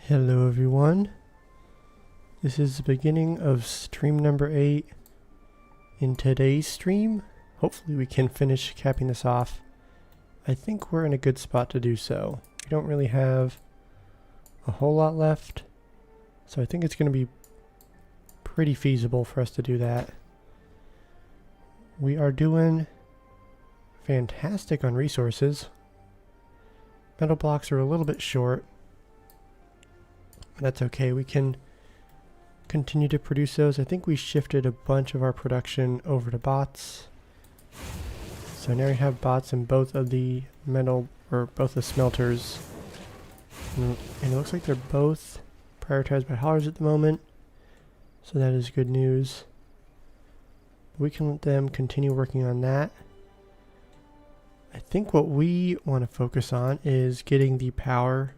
Hello everyone, this is the beginning of stream number 8. In today's stream, hopefully we can finish capping this off. I think we're in a good spot to do so. We don't really have a whole lot left, so I think it's going to be pretty feasible for us to do that. We are doing fantastic on resources. Metal blocks are a little bit short. That's okay, we can continue to produce those. I think we shifted a bunch of our production over to bots. So now we have bots in both of the metal, or both the smelters. And it looks like they're both prioritized by haulers at the moment. So that is good news. We can let them continue working on that. I think what we want to focus on is getting the power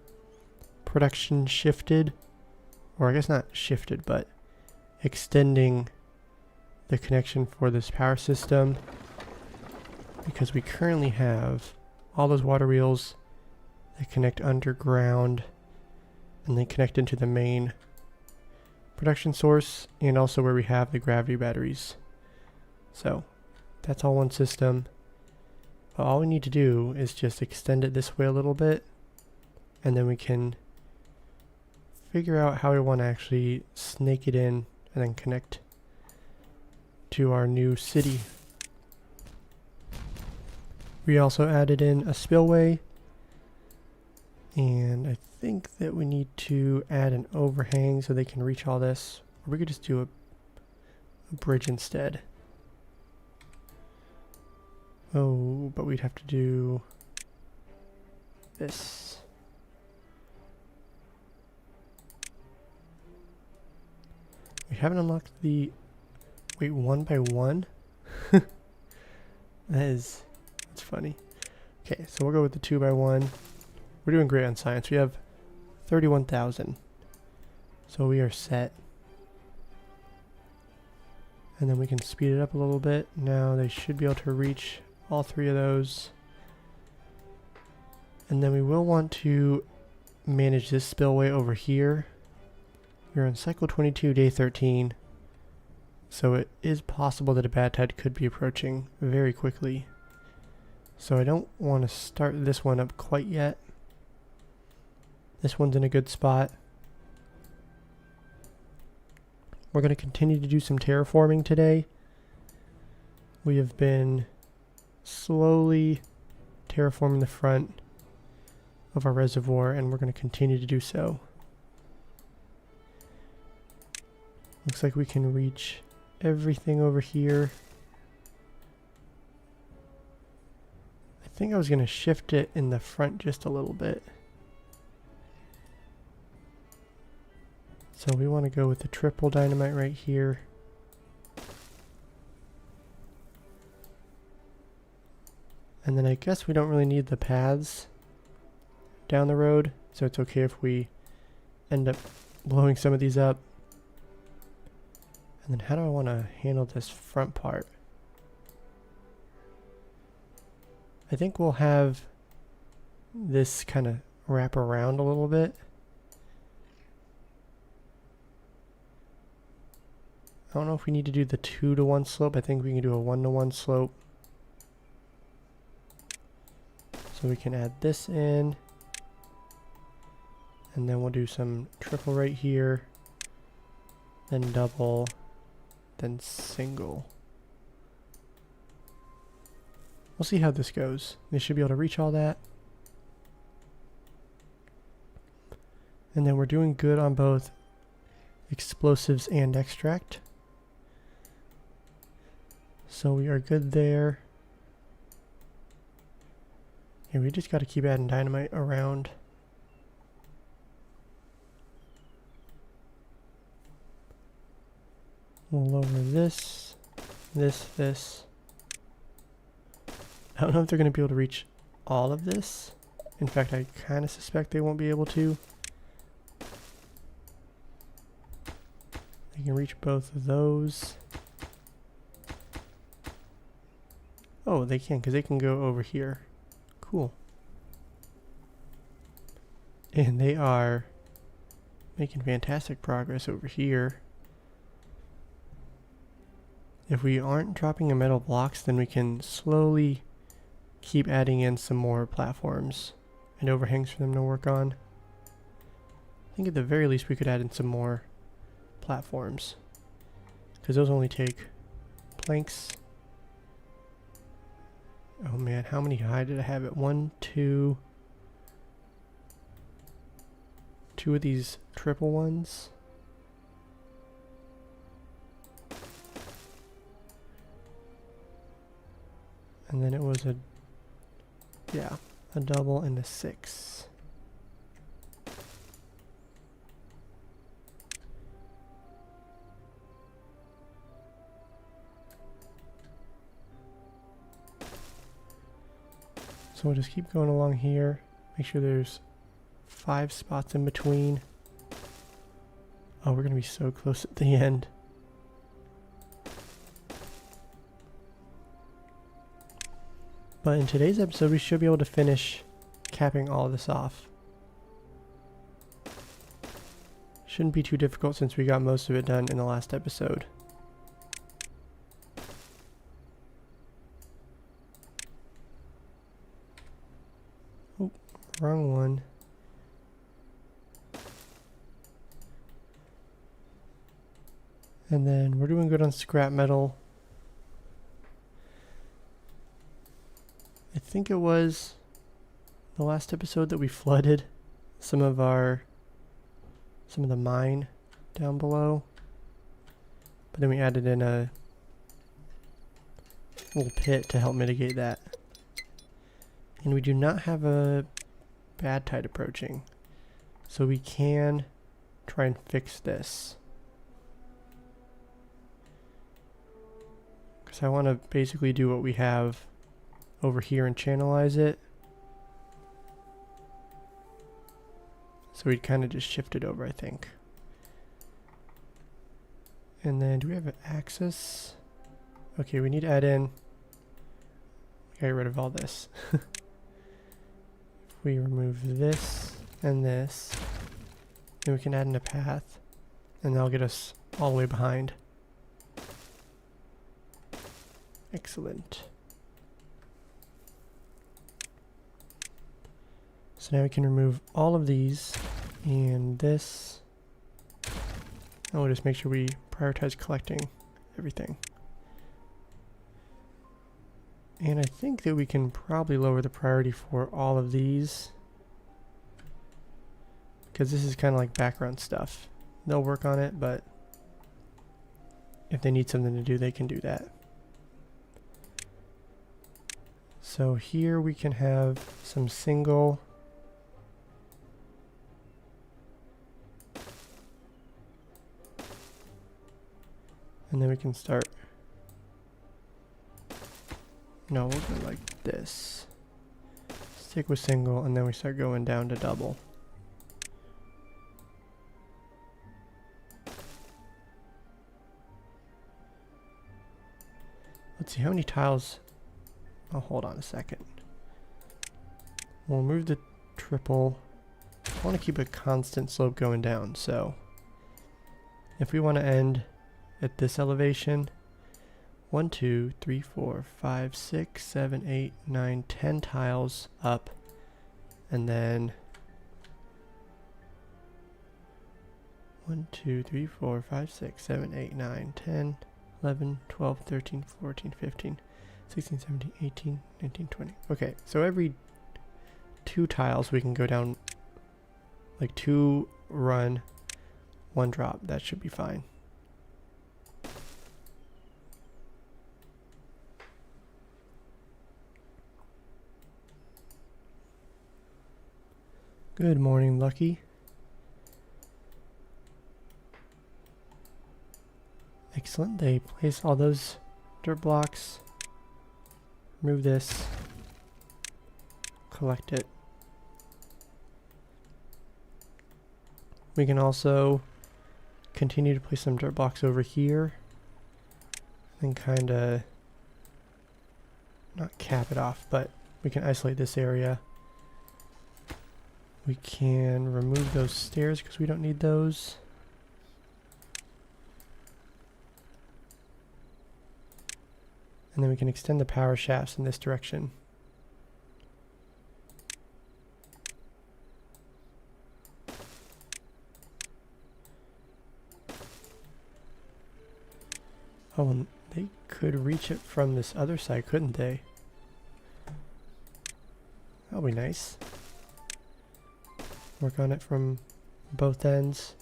production shifted, or I guess not shifted, but extending the connection for this power system, because we currently have all those water wheels that connect underground and they connect into the main production source, and also where we have the gravity batteries. So that's all one system. But all we need to do is just extend it this way a little bit, and then we can figure out how we want to actually snake it in and then connect to our new city. We also added in a spillway, and I think that we need to add an overhang so they can reach all this, or we could just do a bridge instead. Oh, but we'd have to do this. We haven't unlocked the... Wait, 1 by 1? That's funny. Okay, so we'll go with the 2 by 1. We're doing great on science. We have 31,000. So we are set. And then we can speed it up a little bit. Now they should be able to reach all 3 of those. And then we will want to manage this spillway over here. We're on cycle 22, day 13, so it is possible that a bad tide could be approaching very quickly. So I don't want to start this one up quite yet. This one's in a good spot. We're going to continue to do some terraforming today. We have been slowly terraforming the front of our reservoir, and we're going to continue to do so. Looks like we can reach everything over here. I think I was going to shift it in the front just a little bit. So we want to go with the triple dynamite right here. And then I guess we don't really need the paths down the road, so it's okay if we end up blowing some of these up. And then how do I want to handle this front part? I think we'll have this kind of wrap around a little bit. I don't know if we need to do the 2-to-1 slope. I think we can do a 1-to-1 slope. So we can add this in. And then we'll do some triple right here. Then double. Then single. We'll see how this goes. They should be able to reach all that. And then we're doing good on both explosives and extract. So we are good there. And we just got to keep adding dynamite around. We'll lower this, this. I don't know if they're going to be able to reach all of this. In fact, I kind of suspect they won't be able to. They can reach both of those. Oh, they can, because they can go over here. Cool. And they are making fantastic progress over here. If we aren't dropping in metal blocks, then we can slowly keep adding in some more platforms and overhangs for them to work on. I think at the very least we could add in some more platforms, because those only take planks. Oh man, how many high did I have it? 1, 2... 2 of these triple ones. And then it was a double and a 6. So we'll just keep going along here. Make sure there's 5 spots in between. Oh, we're gonna be so close at the end. But in today's episode, we should be able to finish capping all of this off. Shouldn't be too difficult since we got most of it done in the last episode. Oh, wrong one. And then we're doing good on scrap metal. I think it was the last episode that we flooded some of the mine down below. But then we added in a little pit to help mitigate that. And we do not have a bad tide approaching, so we can try and fix this. Because I want to basically do what we have over here and channelize it. So we'd kind of just shift it over, I think. And then do we have an axis? Okay, we need to add in, get rid of all this. If we remove this and this, then we can add in a path, and that'll get us all the way behind. Excellent. So now we can remove all of these and this. And we'll just make sure we prioritize collecting everything. And I think that we can probably lower the priority for all of these, because this is kind of like background stuff. They'll work on it, but if they need something to do, they can do that. So here we can have some single and then we can start. No, we'll go like this. Stick with single, and then we start going down to double. Let's see how many tiles. Oh, hold on a second. We'll move the triple. I want to keep a constant slope going down, so if we want to end at this elevation, 1, 2, 3, 4, 5, 6, 7, 8, 9, 10 tiles up, and then 1, 2, 3, 4, 5, 6, 7, 8, 9, 10, 11, 12, 13, 14, 15, 16, 17, 18, 19, 20. Okay, so every 2 tiles we can go down, like 2 run, 1 drop. That should be fine. Good morning, Lucky. Excellent. They place all those dirt blocks. Remove this. Collect it. We can also continue to place some dirt blocks over here and kind of not cap it off, but we can isolate this area We can remove those stairs because we don't need those. And then we can extend the power shafts in this direction. Oh, and they could reach it from this other side, couldn't they? That'll be nice. Work on it from both ends.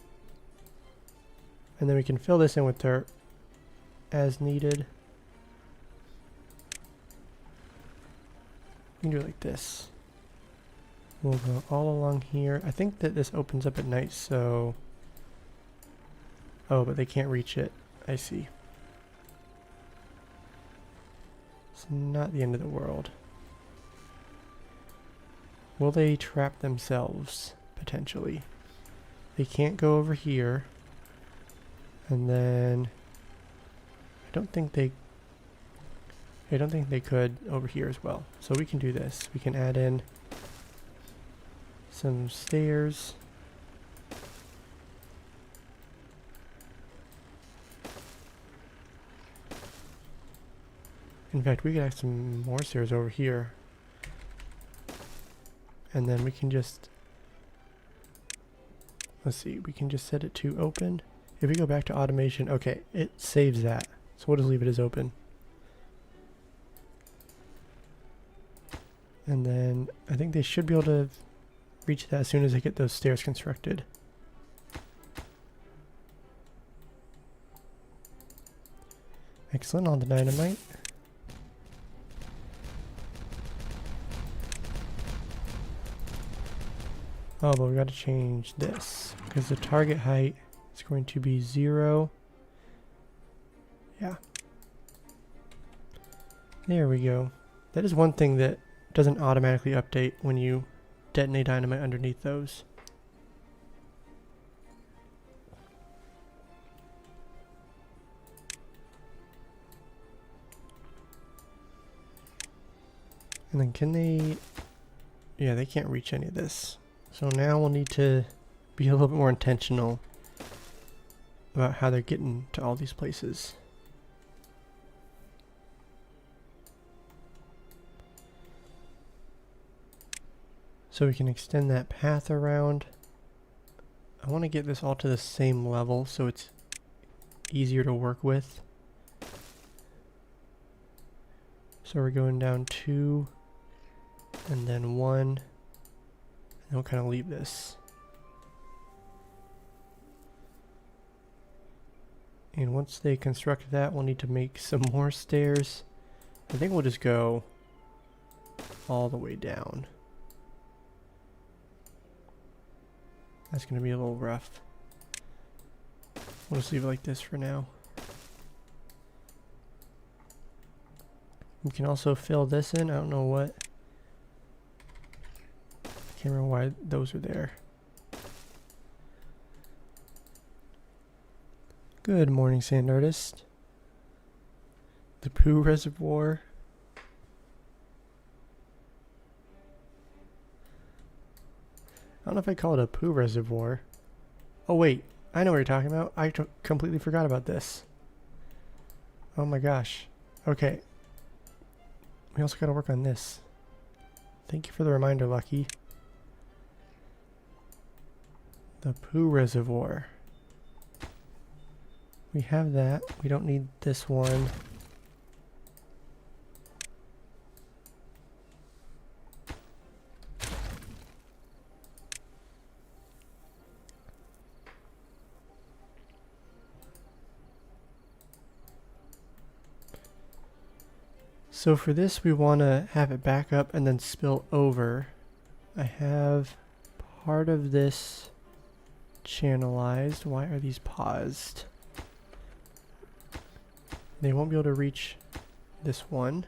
And then we can fill this in with dirt as needed. We can do it like this. We'll go all along here. I think that this opens up at night, so... Oh, but they can't reach it. I see. It's not the end of the world. Will they trap themselves? Potentially. They can't go over here. And then... I don't think they could over here as well. So we can do this. We can add in some stairs. In fact, we could add some more stairs over here. And then we can just... Let's see, we can just set it to open. If we go back to automation, okay, it saves that. So we'll just leave it as open. And then I think they should be able to reach that as soon as they get those stairs constructed. Excellent, on the dynamite. Oh, but we got to change this because the target height is going to be 0. Yeah. There we go. That is one thing that doesn't automatically update when you detonate dynamite underneath those. And then can they... Yeah, they can't reach any of this. So now we'll need to be a little bit more intentional about how they're getting to all these places. So we can extend that path around. I want to get this all to the same level so it's easier to work with. So we're going down 2 and then 1. And we'll kind of leave this. And once they construct that, we'll need to make some more stairs. I think we'll just go all the way down. That's going to be a little rough. We'll just leave it like this for now. We can also fill this in. I don't know what. Can't remember why those are there. Good morning, sand artist. The poo reservoir. I don't know if I call it a poo reservoir. Oh wait, I know what you're talking about. I completely forgot about this. Oh my gosh. Okay. We also gotta work on this. Thank you for the reminder, Lucky. The poo reservoir. We have that. We don't need this one. So for this, we want to have it back up and then spill over. I have part of this channelized. Why are these paused? They won't be able to reach this one.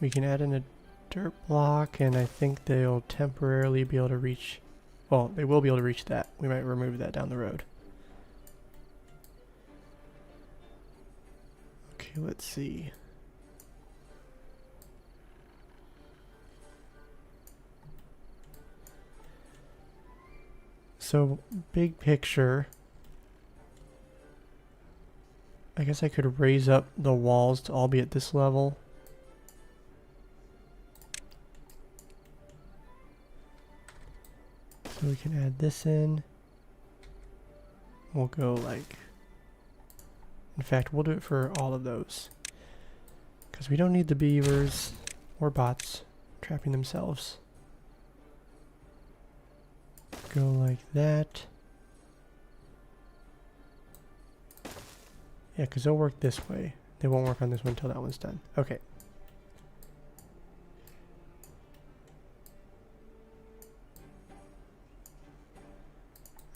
We can add in a dirt block, and I think they'll temporarily be able to reach... Well, they will be able to reach that. We might remove that down the road. Okay, let's see. So, big picture, I guess I could raise up the walls to all be at this level. So we can add this in. We'll go like, in fact, we'll do it for all of those. Because we don't need the beavers or bots trapping themselves. Go like that. Yeah, because they'll work this way. They won't work on this one until that one's done. Okay.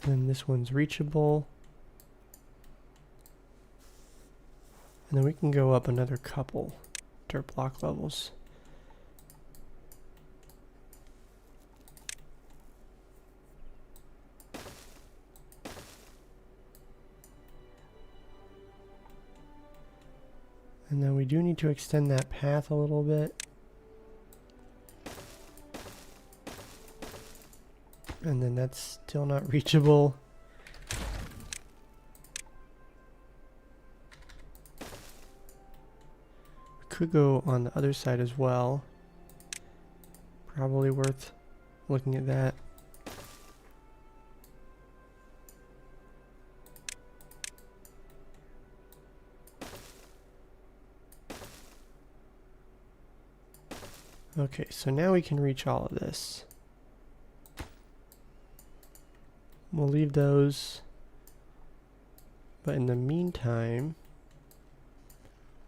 And then this one's reachable. And then we can go up another couple dirt block levels. And then we do need to extend that path a little bit. And then that's still not reachable. We could go on the other side as well. Probably worth looking at that. Okay, so now we can reach all of this. We'll leave those, but in the meantime,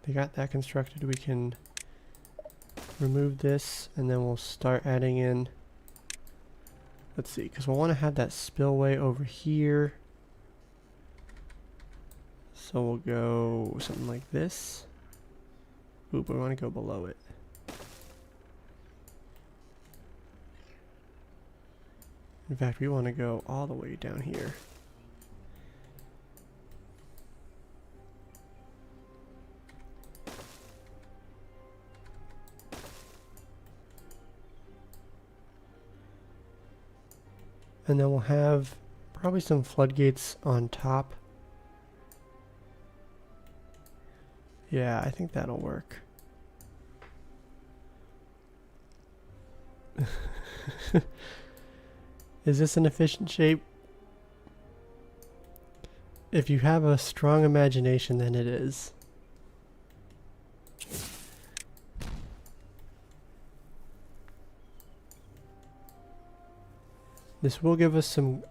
they got that constructed. We can remove this, and then we'll start adding in, let's see, because we'll want to have that spillway over here. So we'll go something like this. Ooh, but we want to go below it. In fact, we want to go all the way down here. And then we'll have probably some floodgates on top. Yeah, I think that'll work. Is this an efficient shape? If you have a strong imagination, then it is. This will give us some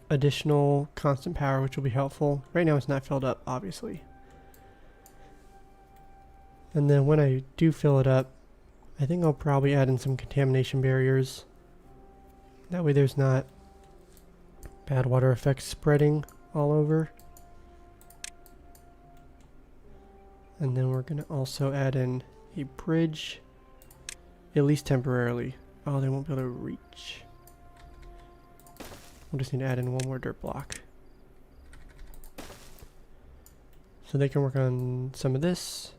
additional constant power, which will be helpful. Right now it's not filled up, obviously. And then when I do fill it up, I think I'll probably add in some contamination barriers. That way there's not bad water effects spreading all over. And then we're going to also add in a bridge, at least temporarily. Oh, they won't be able to reach. We'll just need to add in one more dirt block. So they can work on some of this.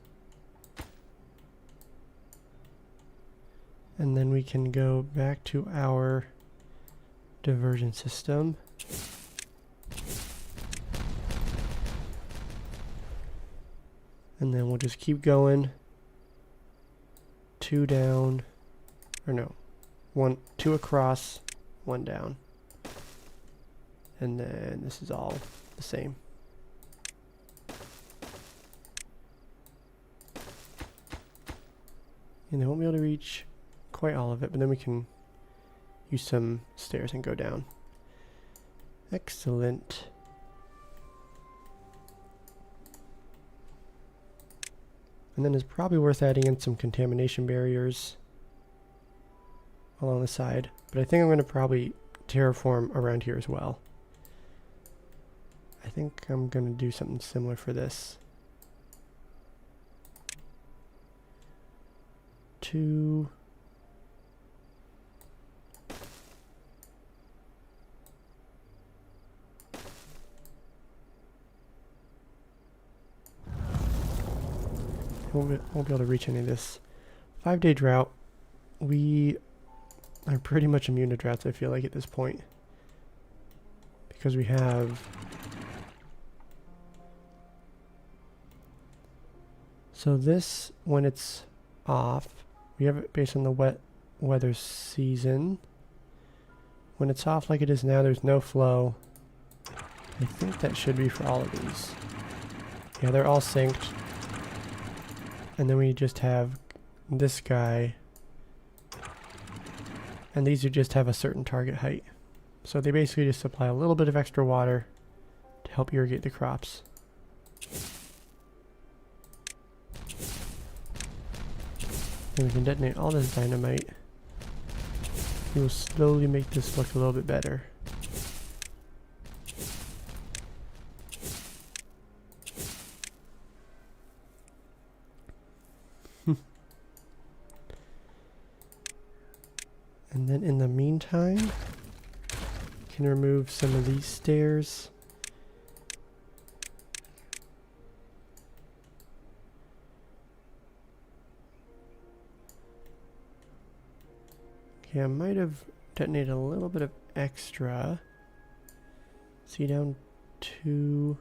And then we can go back to our diversion system. And then we'll just keep going. 2 down, or no, 2 across, 1 down. And then this is all the same. And they won't be able to reach quite all of it, but then we can use some stairs and go down. Excellent. And then it's probably worth adding in some contamination barriers along the side. But I think I'm going to probably terraform around here as well. I think I'm going to do something similar for this. 2. Won't be able to reach any of this. 5-day drought. We are pretty much immune to droughts, I feel like, at this point. because we have... So this, when it's off, we have it based on the wet weather season. When it's off like it is now, there's no flow. I think that should be for all of these. Yeah, they're all synced. And then we just have this guy. And these would just have a certain target height. So they basically just supply a little bit of extra water to help irrigate the crops. And we can detonate all this dynamite. We will slowly make this look a little bit better. And then in the meantime, can remove some of these stairs. Okay, I might have detonated a little bit of extra. See, down to...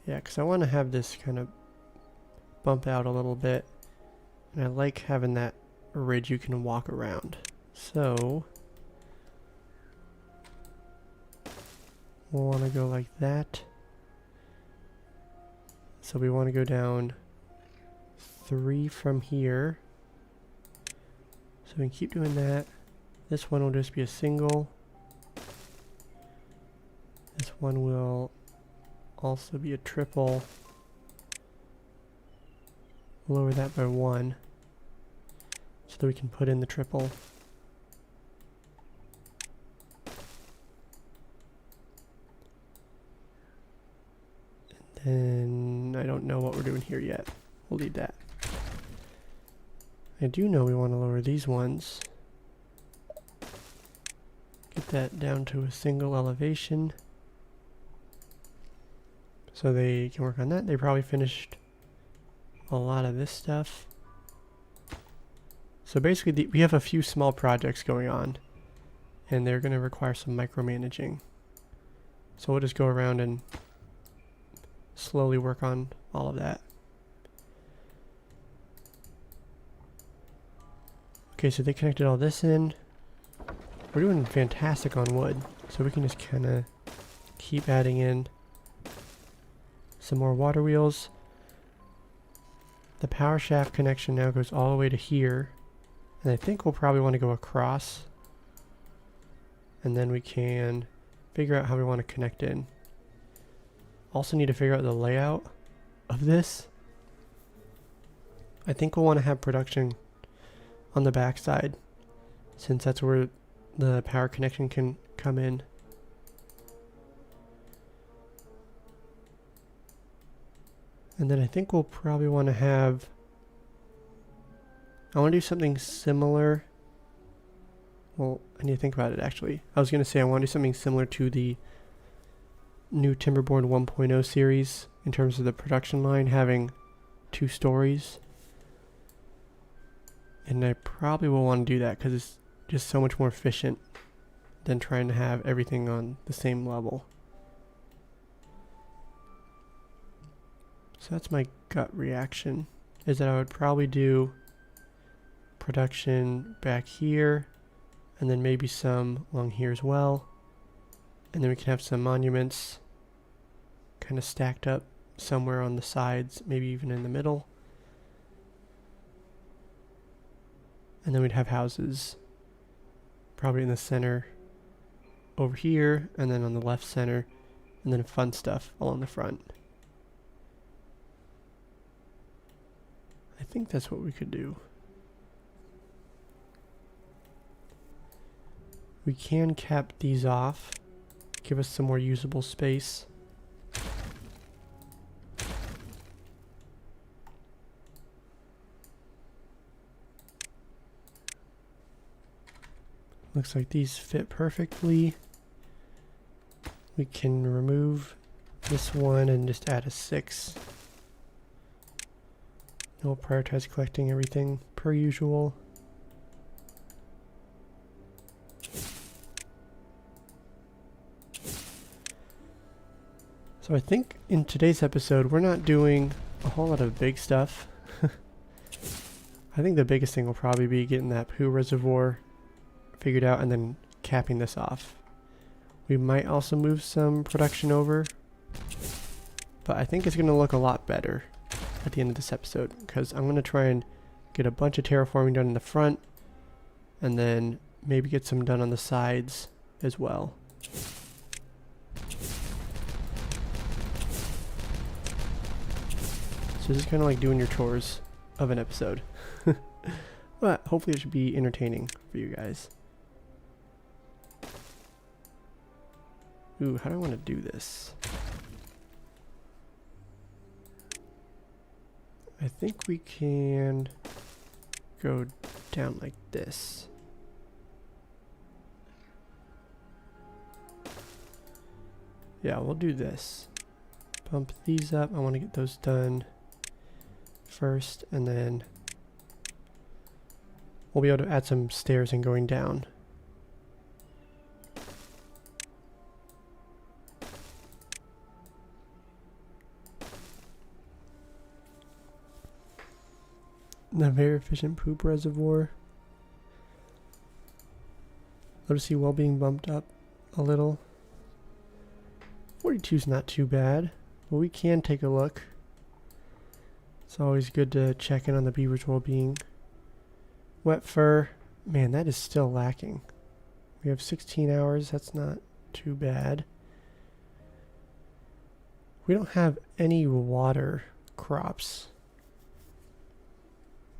Yeah, because I want to have this kind of bump out a little bit. And I like having that ridge you can walk around. So... we'll want to go like that. So we want to go down 3 from here. So we can keep doing that. This one will just be a single. This one will also be a triple. Lower that by 1 so that we can put in the triple. And I don't know what we're doing here yet. We'll leave that. I do know we want to lower these ones. Get that down to a single elevation. So they can work on that. They probably finished a lot of this stuff. So basically we have a few small projects going on. And they're going to require some micromanaging. So we'll just go around and slowly work on all of that. Okay, so they connected all this in. We're doing fantastic on wood, so we can just kind of keep adding in some more water wheels. The power shaft connection now goes all the way to here, and I think we'll probably want to go across, and then we can figure out how we want to connect in. Also need to figure out the layout of this. I think we'll want to have production on the back side, since that's where the power connection can come in. And then I think we'll probably want to have... I want to do something similar. Well, I need to think about it actually. I was going to say I want to do something similar to the new Timberborn 1.0 series in terms of the production line having 2 stories. And I probably will want to do that because it's just so much more efficient than trying to have everything on the same level. So that's my gut reaction, is that I would probably do production back here and then maybe some along here as well. And then we can have some monuments kind of stacked up somewhere on the sides, maybe even in the middle. And then we'd have houses probably in the center over here, and then on the left center, and then fun stuff along the front. I think that's what we could do. We can cap these off, give us some more usable space. Looks like these fit perfectly. We can remove this one and just add a 6. We'll prioritize collecting everything per usual. So I think in today's episode, we're not doing a whole lot of big stuff. I think the biggest thing will probably be getting that poo reservoir figured out and then capping this off. We might also move some production over, but I think it's going to look a lot better at the end of this episode because I'm going to try and get a bunch of terraforming done in the front and then maybe get some done on the sides as well. So this is kind of like doing your chores of an episode. But hopefully it should be entertaining for you guys. Ooh, how do I want to do this? I think we can go down like this. Yeah, we'll do this. Bump these up. I want to get those done first, and then we'll be able to add some stairs and going down. A very efficient poop reservoir. Literacy well being bumped up a little. 42 is not too bad, but we can take a look. It's always good to check in on the beaver's well-being. Wet fur, man, that is still lacking. We have 16 hours, that's not too bad. We don't have any water crops.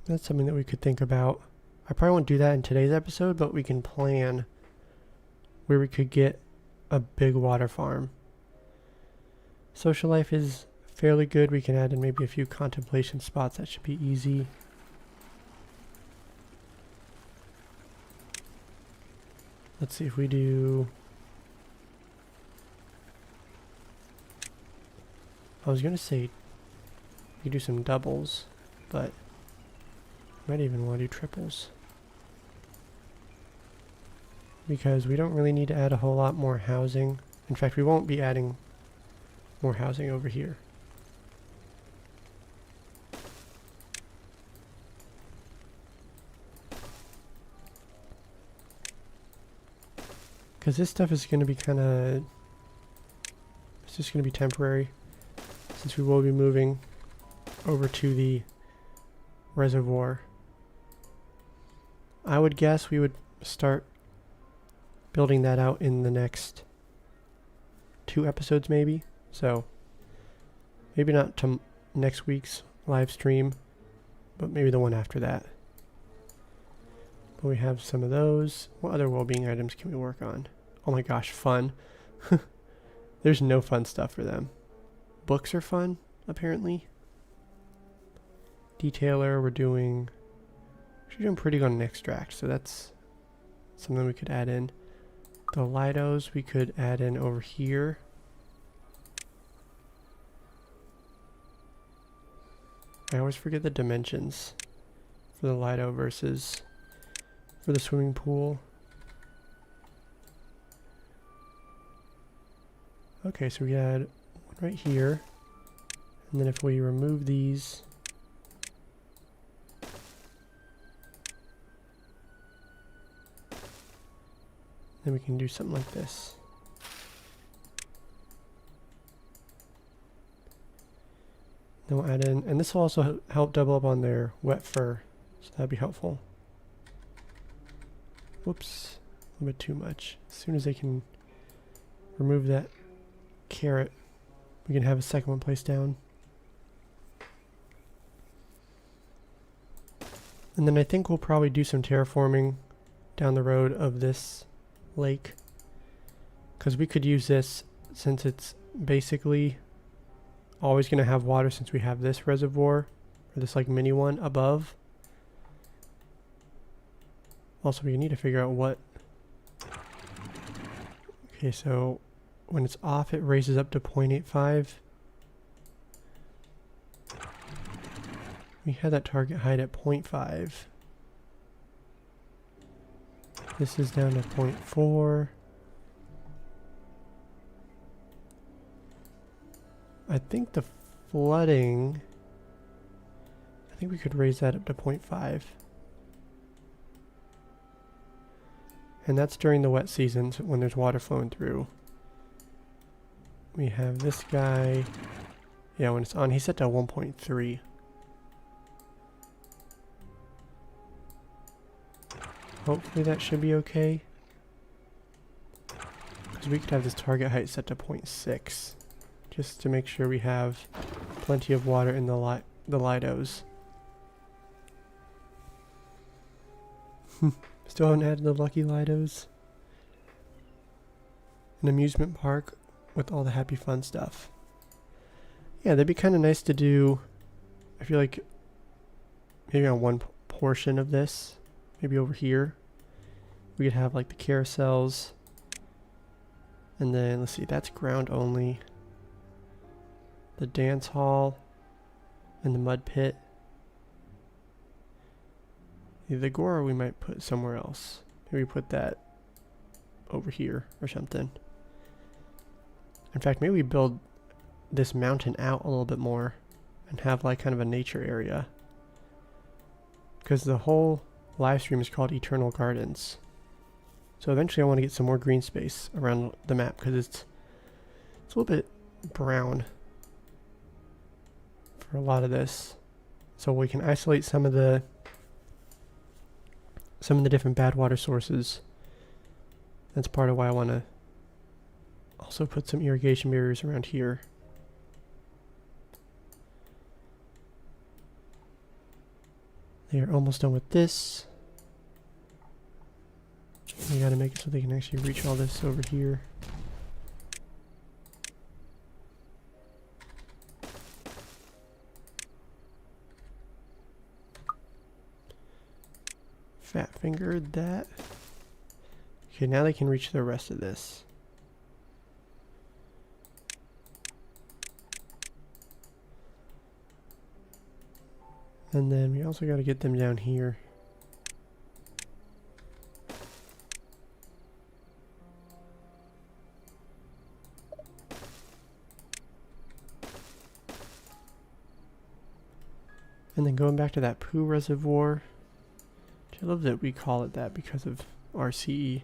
That's something that we could think about. I probably won't do that in today's episode, but we can plan where we could get a big water farm. Social life is fairly good. We can add in maybe a few contemplation spots. That should be easy. Let's see if we do... I was going to say we could do some doubles, but might even want to do triples. Because we don't really need to add a whole lot more housing. In fact, we won't be adding more housing over here. Because this stuff is going to be kind of... It's just going to be temporary. Since we will be moving over to the reservoir. I would guess we would start building that out in the next 2 episodes maybe. So maybe not to next week's live stream, but maybe the one after that. But we have some of those. What other well-being items can we work on? Oh my gosh, fun. There's no fun stuff for them. Books are fun, apparently. Detailer, we're doing pretty good on extract, so that's something we could add in. The Lidos we could add in over here. I always forget the dimensions for the Lido versus for the swimming pool. Okay, so we had one right here, and then if we remove these, then we can do something like this. Then we'll add in, and this will also help double up on their wet fur, so that'd be helpful. Whoops, a little bit too much. As soon as they can remove that carrot, we can have a second one placed down. And then I think we'll probably do some terraforming down the road of this lake, because we could use this since it's basically always going to have water, since we have this reservoir, or this like mini one above. Also, we need to figure out what... Okay, so when it's off, it raises up to 0.85. We had that target height at 0.5. This is down to 0.4. I think the flooding, I think we could raise that up to 0.5. And that's during the wet seasons when there's water flowing through. We have this guy. Yeah, when it's on, he's set to 1.3. Hopefully that should be okay. Because we could have this target height set to 0.6. Just to make sure we have plenty of water in the Lidos. Still haven't added the lucky Lidos. An amusement park with all the happy fun stuff. Yeah, that'd be kind of nice to do. I feel like maybe on one portion of this, maybe over here, we could have like the carousels. And then let's see, that's ground only. The dance hall and the mud pit. The Agora we might put somewhere else. Maybe put that over here or something. In fact, maybe we build this mountain out a little bit more and have like kind of a nature area. Because the whole live stream is called Eternal Gardens. So eventually I want to get some more green space around the map because it's a little bit brown for a lot of this. So we can isolate some of the different bad water sources. That's part of why I want to also put some irrigation barriers around here. They are almost done with this. We gotta make it so they can actually reach all this over here. Fat fingered that. Okay, now they can reach the rest of this. And then we also got to get them down here. And then going back to that poo reservoir. I love that we call it that because of RCE.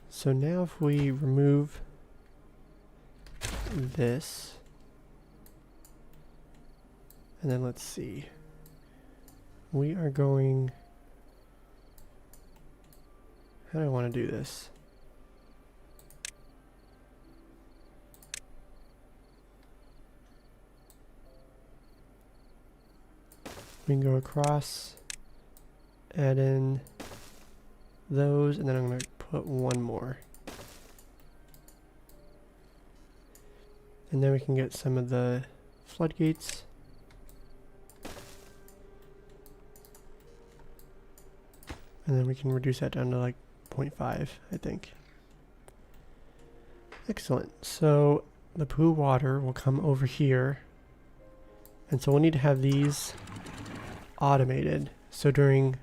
So now if we remove this, and then let's see, we are going, how do I want to do this? We can go across, add in those, and then I'm going to put one more. And then we can get some of the floodgates. And then we can reduce that down to like 0.5, I think. Excellent. So the poo water will come over here. And so we'll need to have these automated. So during,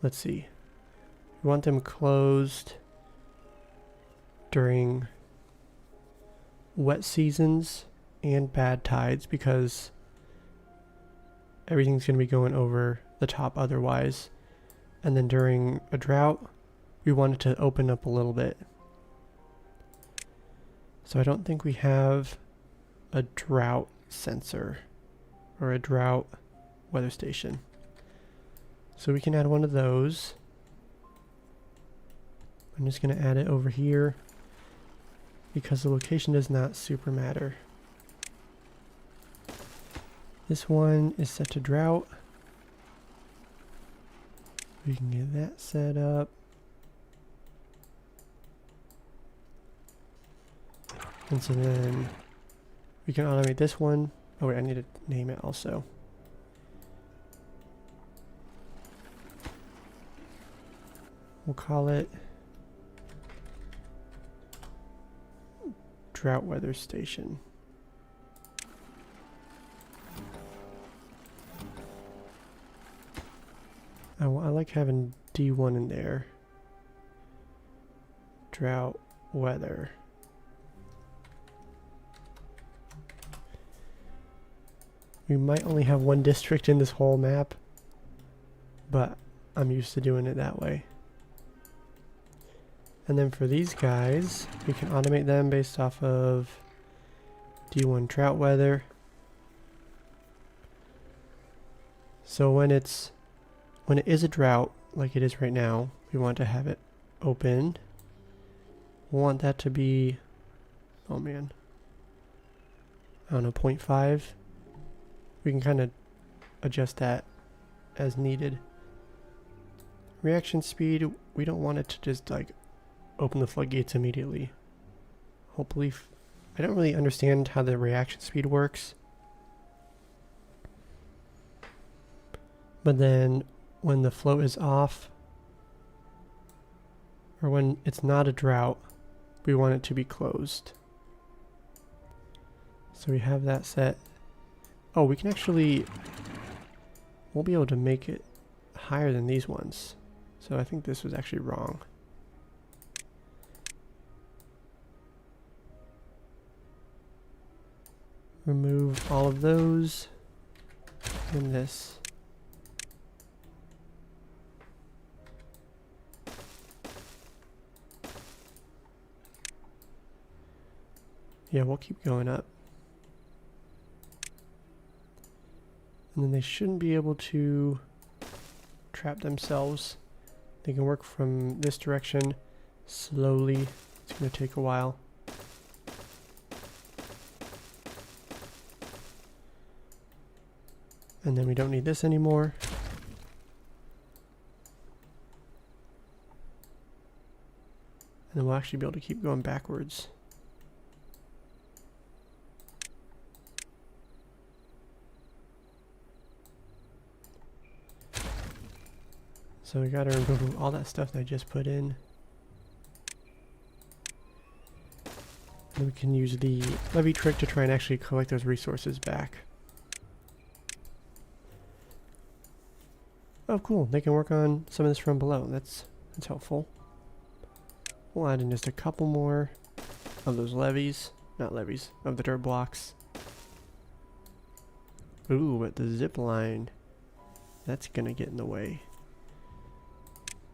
let's see, we want them closed during wet seasons and bad tides because everything's going to be going over the top otherwise. And then during a drought, we want it to open up a little bit. So I don't think we have a drought sensor or a drought weather station. So we can add one of those. I'm just going to add it over here because the location does not super matter. This one is set to drought. We can get that set up. And so then we can automate this one. Oh wait, I need to name it also. We'll call it Drought Weather Station. I like having D1 in there. drought weather. We might only have one district in this whole map, but I'm used to doing it that way. And then for these guys, we can automate them based off of D1 drought weather. So when it is a drought, like it is right now, we want to have it open. We want that to be, oh man, I don't know, 0.5. We can kind of adjust that as needed. Reaction speed, we don't want it to just like open the floodgates immediately. Hopefully, I don't really understand how the reaction speed works. But then when the flow is off, or when it's not a drought, we want it to be closed. So we have that set. Oh, we can actually, we'll be able to make it higher than these ones. So I think this was actually wrong. Remove all of those and this. Yeah, we'll keep going up. And then they shouldn't be able to trap themselves. They can work from this direction slowly. It's going to take a while. And then we don't need this anymore. And then we'll actually be able to keep going backwards. So we gotta remove all that stuff that I just put in. And we can use the levy trick to try and actually collect those resources back. Oh cool, they can work on some of this from below. That's helpful. We'll add in just a couple more of those levies. Not levies, of the dirt blocks. Ooh, but the zip line, that's gonna get in the way.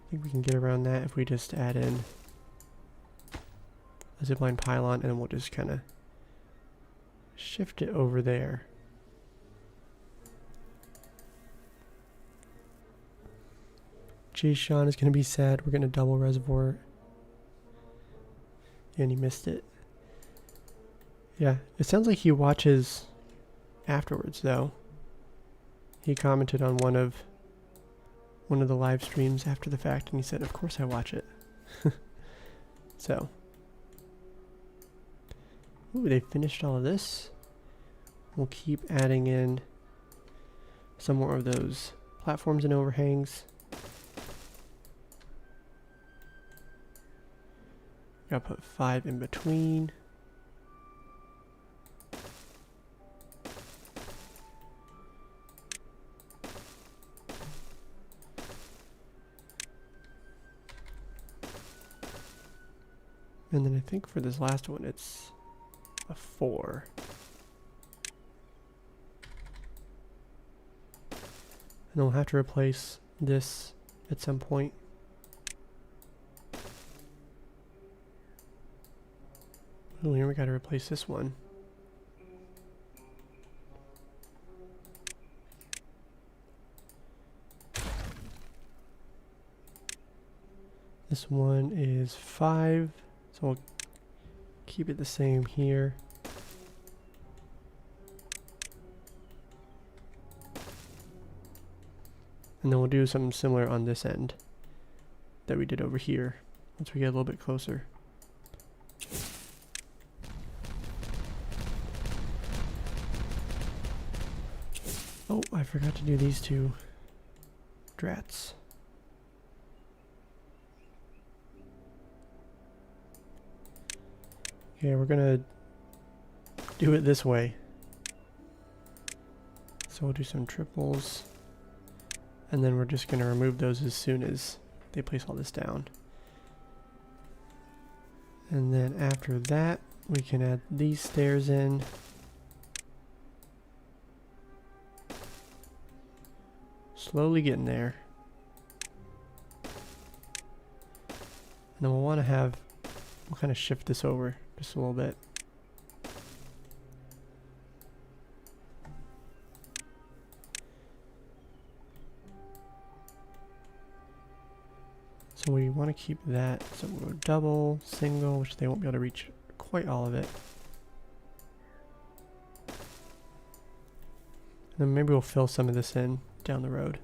I think we can get around that if we just add in a zipline pylon, and then we'll just kind of shift it over there. Jay Sean is going to be sad. We're going to double reservoir. And he missed it. Yeah, it sounds like he watches afterwards, though. He commented on one of the live streams after the fact, and he said, of course I watch it. So. Ooh, they finished all of this. We'll keep adding in some more of those platforms and overhangs. Gotta put 5 in between. And then I think for this last one, it's a 4. And then we'll have to replace this at some point. Oh, here we gotta replace this one. This one is 5. So we'll keep it the same here. And then we'll do something similar on this end that we did over here once we get a little bit closer. Oh, I forgot to do these two drats. Okay, we're gonna do it this way. So we'll do some triples, and then we're just gonna remove those as soon as they place all this down. And then after that, we can add these stairs in. Slowly getting there. And then we'll kind of shift this over just a little bit. So we want to keep that. So we'll go double, single, which they won't be able to reach quite all of it. And then maybe we'll fill some of this in down the road.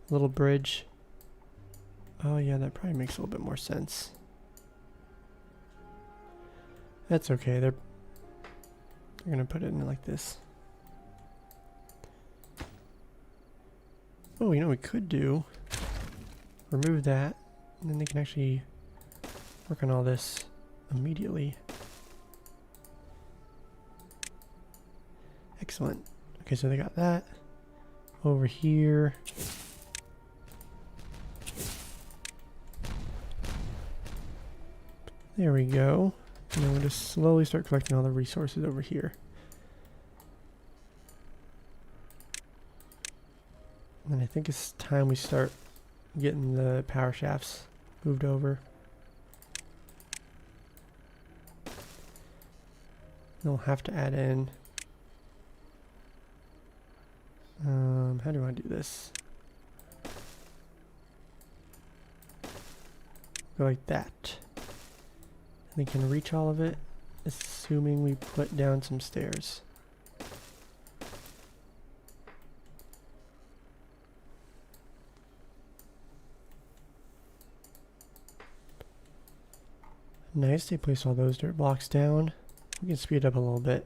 Little bridge. Oh yeah, that probably makes a little bit more sense. That's okay. They're gonna put it in like this. Oh, you know what we could do? Remove that, and then they can actually work on all this immediately. Excellent. Okay, so they got that. Over here. There we go. And then we'll just slowly start collecting all the resources over here. And I think it's time we start getting the power shafts moved over. Then we'll have to add in. How do I do this? Go like that. And they can reach all of it, assuming we put down some stairs. Nice, they place all those dirt blocks down. We can speed up a little bit.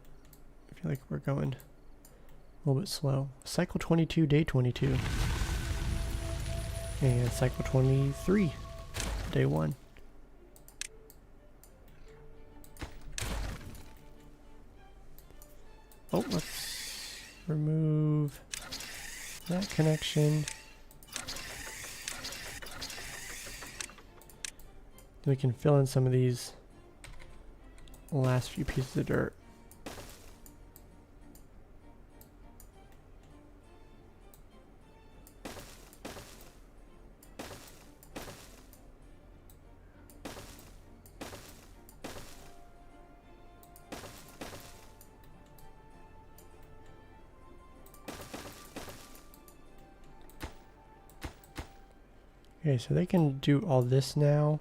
I feel like we're going a little bit slow. Cycle 22, day 22. And cycle 23, day 1. Oh, let's remove that connection. Then we can fill in some of these last few pieces of dirt. Okay, so they can do all this now.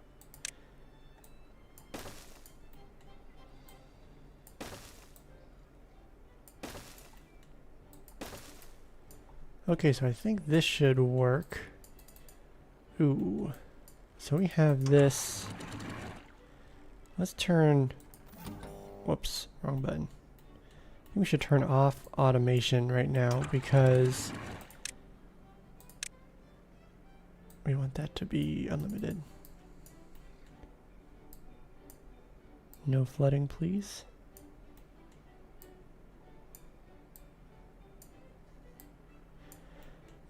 Okay, so I think this should work. Ooh. So we have this. Let's turn... Whoops, wrong button. I think we should turn off automation right now because we want that to be unlimited. No flooding, please.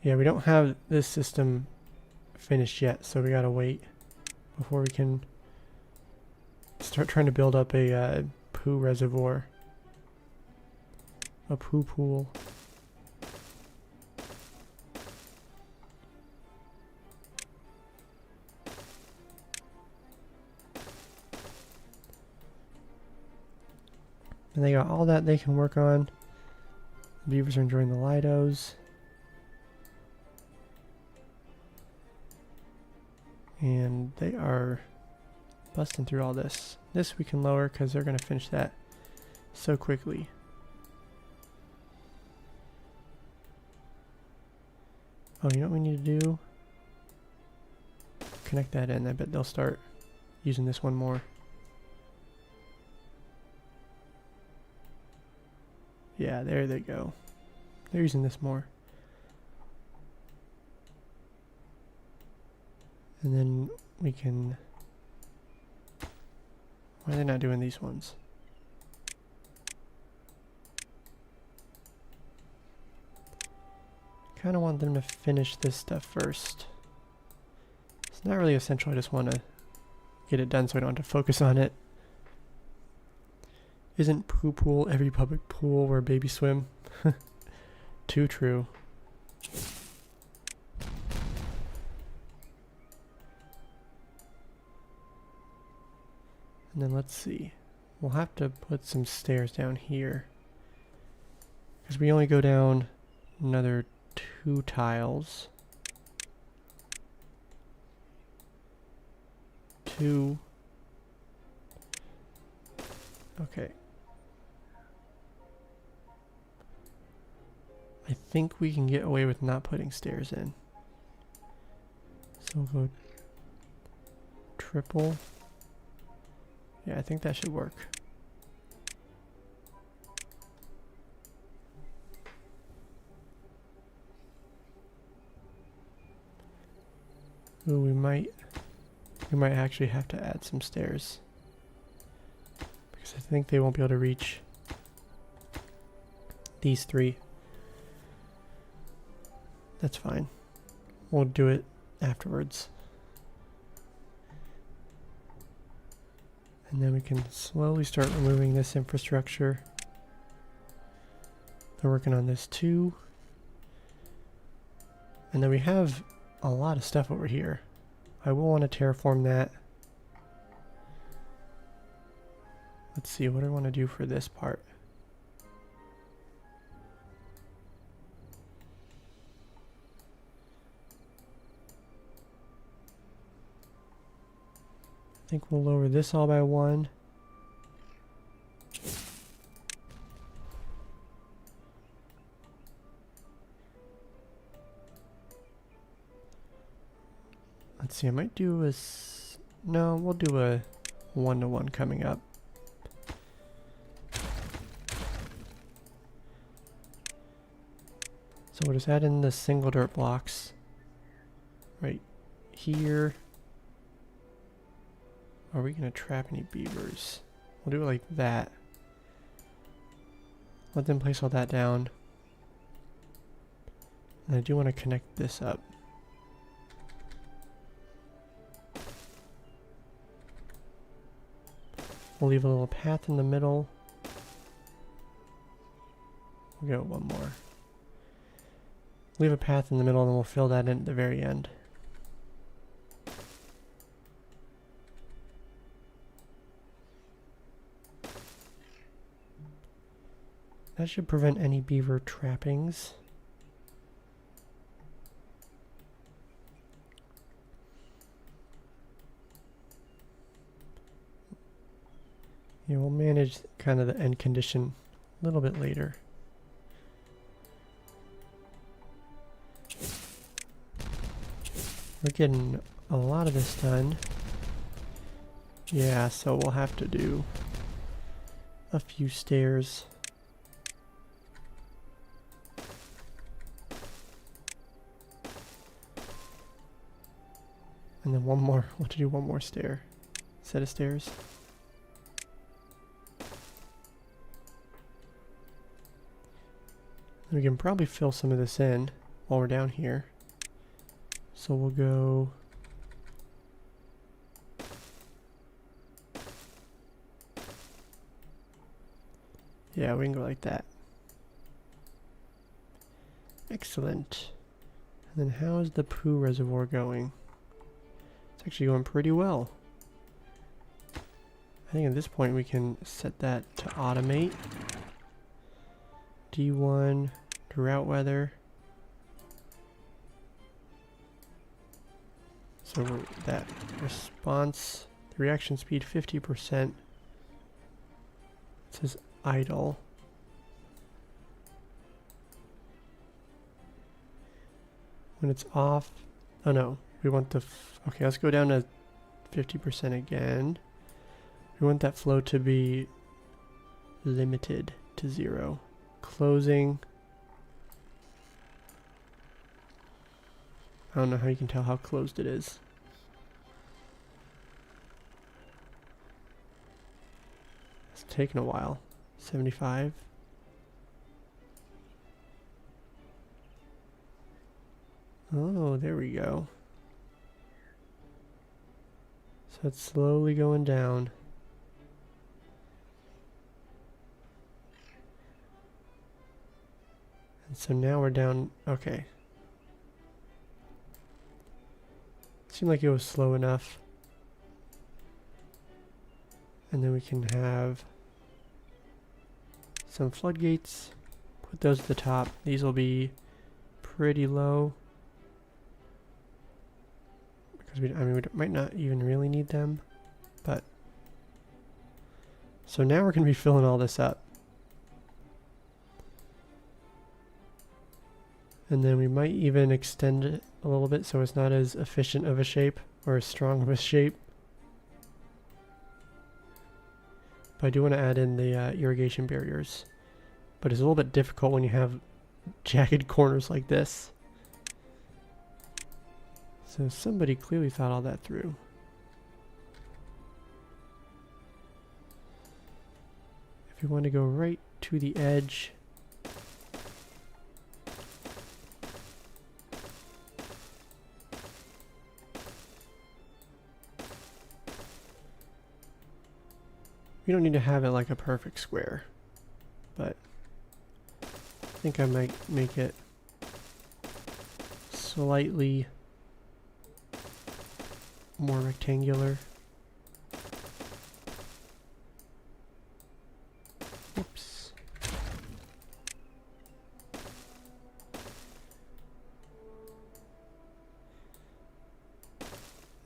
Yeah, we don't have this system finished yet, so we gotta wait before we can start trying to build up a poo reservoir. A poo pool. And they got all that they can work on. The beavers are enjoying the Lidos. And they are busting through all this. This we can lower because they're going to finish that so quickly. Oh, you know what we need to do? Connect that in. I bet they'll start using this one more. Yeah, there they go. They're using this more. And then we can... Why are they not doing these ones? Kind of want them to finish this stuff first. It's not really essential, I just want to get it done so I don't have to focus on it. Isn't poo pool every public pool where babies swim? Too true. And then let's see. We'll have to put some stairs down here, because we only go down another 2 tiles. 2. Okay. I think we can get away with not putting stairs in. So we'll go triple. Yeah, I think that should work. Ooh, we might actually have to add some stairs, because I think they won't be able to reach these 3. That's fine. We'll do it afterwards. And then we can slowly start removing this infrastructure. They're working on this too. And then we have a lot of stuff over here. I will want to terraform that. Let's see, what do I want to do for this part? I think we'll lower this all by 1. Let's see, I might do a... no, we'll do a 1-to-1 coming up. So we'll just add in the single dirt blocks right here. Are we going to trap any beavers? We'll do it like that. Let them place all that down. And I do want to connect this up. We'll leave a little path in the middle. We'll go 1 more. Leave a path in the middle and then we'll fill that in at the very end. That should prevent any beaver trappings. Yeah, we'll manage kind of the end condition a little bit later. We're getting a lot of this done. Yeah, so we'll have to do a few stairs. And then 1 more, we'll have to do 1 more set of stairs. And we can probably fill some of this in while we're down here. So we'll go... yeah, we can go like that. Excellent. And then how is the poo reservoir going? It's actually going pretty well. I think at this point we can set that to automate. D1, drought weather. So that response, the reaction speed 50%. It says idle. When it's off, oh no, we want the, okay, let's go down to 50% again. We want that flow to be limited to 0. Closing. I don't know how you can tell how closed it is. It's taking a while. 75. Oh, there we go. So it's slowly going down. And so now we're down, okay. Seemed like it was slow enough. And then we can have some floodgates. Put those at the top. These will be pretty low. Because we might not even really need them. But. So now we're going to be filling all this up. And then we might even extend it a little bit so it's not as efficient of a shape or as strong of a shape. But I do want to add in the irrigation barriers. But it's a little bit difficult when you have jagged corners like this. So somebody clearly thought all that through. If we want to go right to the edge, we don't need to have it like a perfect square, but I think I might make it slightly more rectangular. Oops.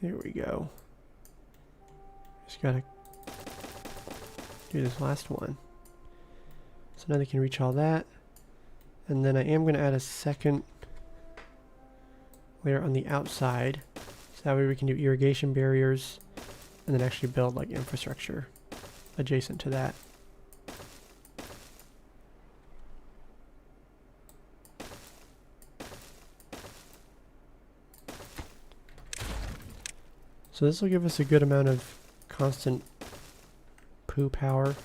There we go. Just gotta do this last one. So now they can reach all that. And then I am going to add a second layer on the outside. So that way we can do irrigation barriers and then actually build like infrastructure adjacent to that. So this will give us a good amount of constant poo power.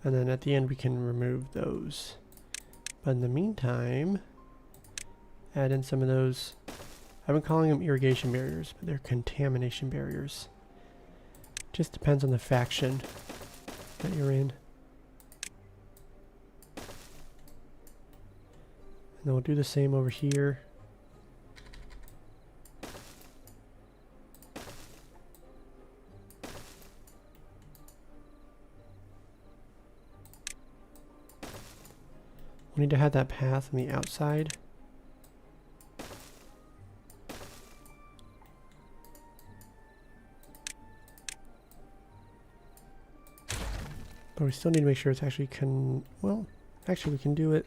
And then at the end we can remove those. But in the meantime, add in some of those, I've been calling them irrigation barriers, but they're contamination barriers. Just depends on the faction that you're in. And then we'll do the same over here. We need to have that path on the outside. But we still need to make sure it's actually well, actually we can do it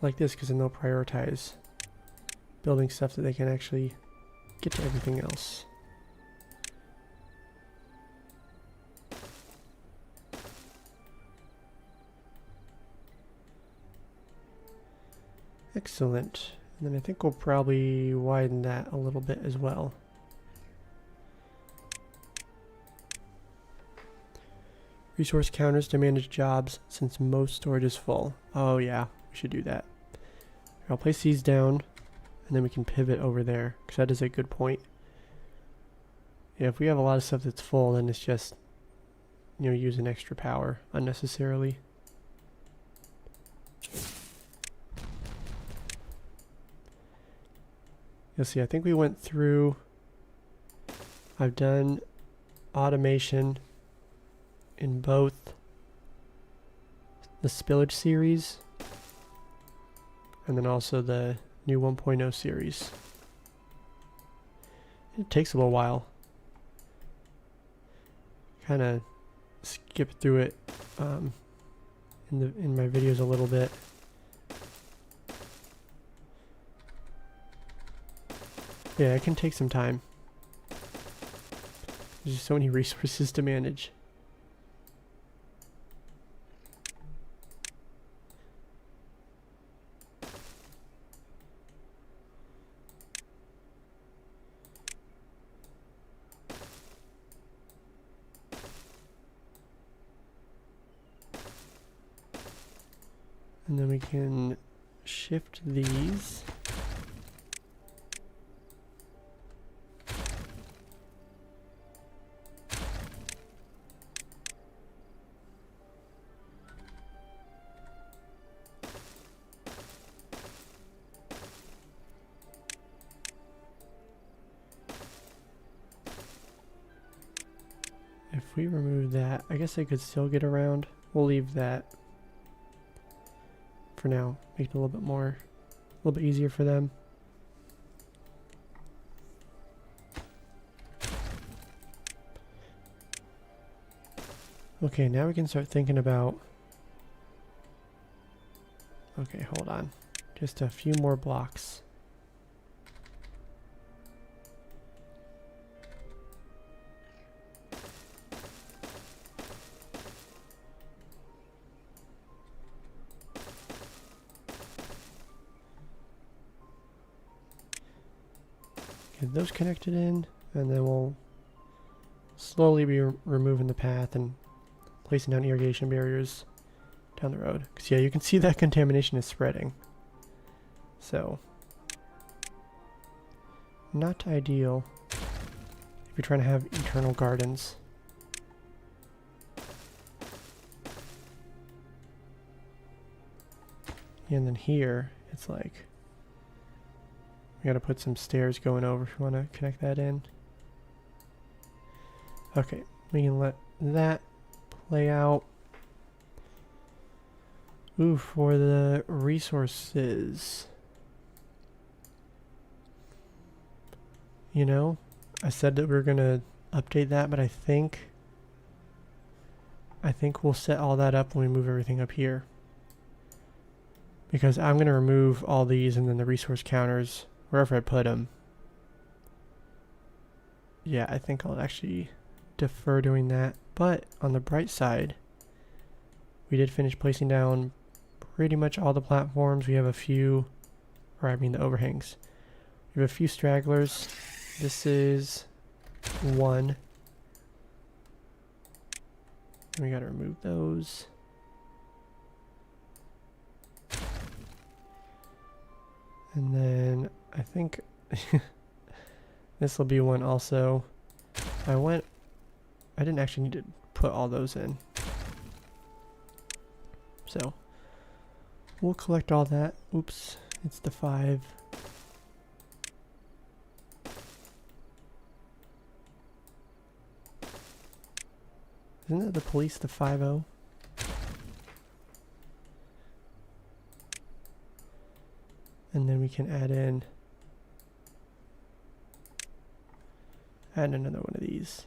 like this because then they'll prioritize building stuff that they can actually get to everything else. Excellent. And then I think we'll probably widen that a little bit as well. Resource counters to manage jobs since most storage is full. Oh yeah, we should do that. I'll place these down and then we can pivot over there because that is a good point. Yeah, if we have a lot of stuff that's full, then it's just, you know, using extra power unnecessarily. You'll see, I think we went through, I've done automation in both the Spillage series and then also the new 1.0 series. It takes a little while. Kind of skip through it in my videos a little bit. Yeah, it can take some time. There's just so many resources to manage. And then we can shift these. If we remove that, I guess I could still get around. We'll leave that for now. Make it a little bit easier for them. Okay, now we can start thinking about... Okay, hold on. Just a few more blocks. Get those connected in, and then we'll slowly be removing the path and placing down irrigation barriers down the road. Because yeah, you can see that contamination is spreading. So, not ideal if you're trying to have eternal gardens. And then here, it's like, we gotta put some stairs going over if you want to connect that in. Okay, we can let that play out. Ooh, for the resources. You know, I said that we were gonna update that, but I think we'll set all that up when we move everything up here. Because I'm gonna remove all these and then the resource counters wherever I put them. Yeah, I think I'll actually defer doing that. But on the bright side, we did finish placing down pretty much all the platforms. We have a few, or I mean the overhangs. We have a few stragglers. This is one. And we gotta remove those. And then I think this will be one also. I didn't actually need to put all those in. So we'll collect all that. Oops, it's the 5. Isn't that the police, the 5-0? And then we can add another one of these.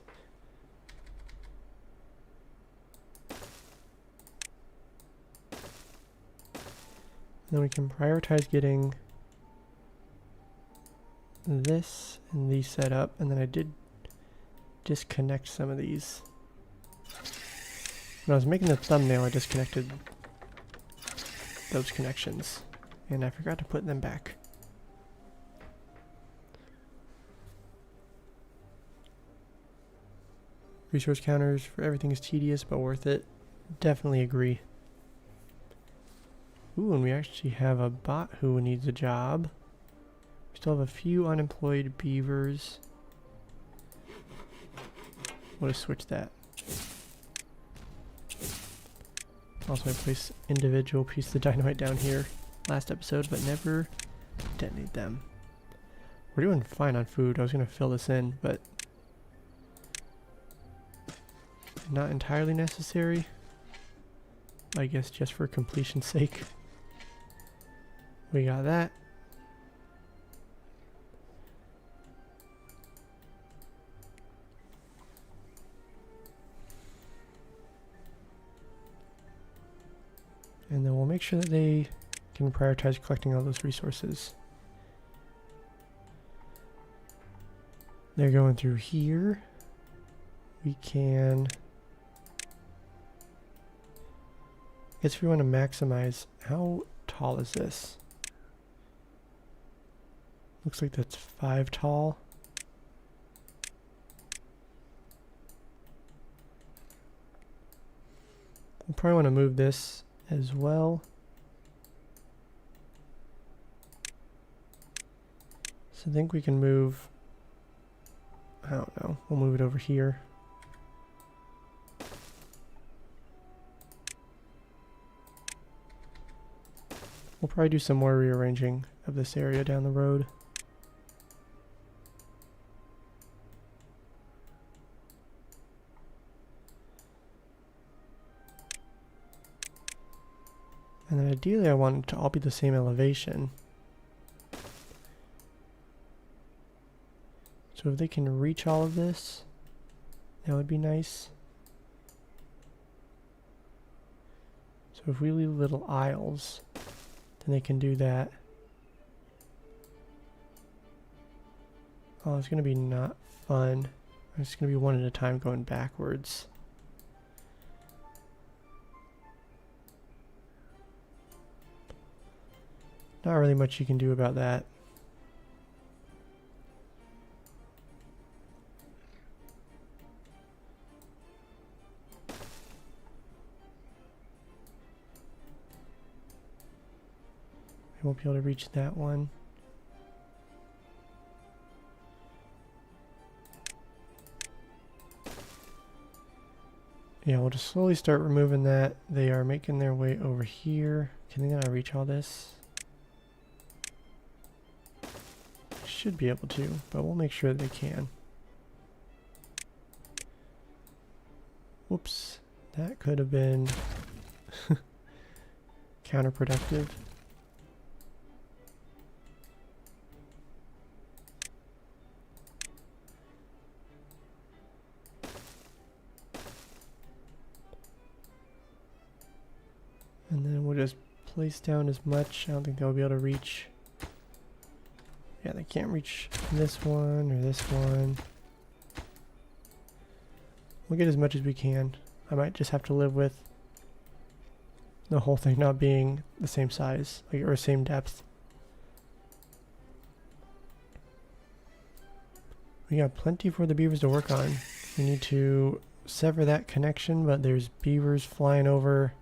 Then we can prioritize getting this and these set up, and then I did disconnect some of these. When I was making the thumbnail, I disconnected those connections, and I forgot to put them back. Resource counters for everything is tedious, but worth it. Definitely agree. Ooh, and we actually have a bot who needs a job. We still have a few unemployed beavers. We'll just switch that. Also, I placed individual pieces of dynamite down here last episode, but never detonate them. We're doing fine on food. I was going to fill this in, but not entirely necessary. I guess just for completion's sake. We got that. And then we'll make sure that they can prioritize collecting all those resources. They're going through here. We can... I guess if we want to maximize... How tall is this? Looks like that's 5 tall. We'll probably want to move this as well. So I think we can move, I don't know, we'll move it over here. We'll probably do some more rearranging of this area down the road. And then ideally I want it to all be the same elevation. So if they can reach all of this, that would be nice. So if we leave little aisles, then they can do that. Oh, it's going to be not fun. It's going to be one at a time going backwards. Not really much you can do about that. I won't be able to reach that one. Yeah, we'll just slowly start removing that. They are making their way over here. Can they not reach all this? Should be able to, but we'll make sure that they can. Whoops, that could have been counterproductive. And then we'll just place down as much. I don't think they'll be able to reach. Yeah, they can't reach this one or this one. We'll get as much as we can. I might just have to live with the whole thing not being the same size, like, or same depth. We got plenty for the beavers to work on. We need to sever that connection, but there's beavers flying over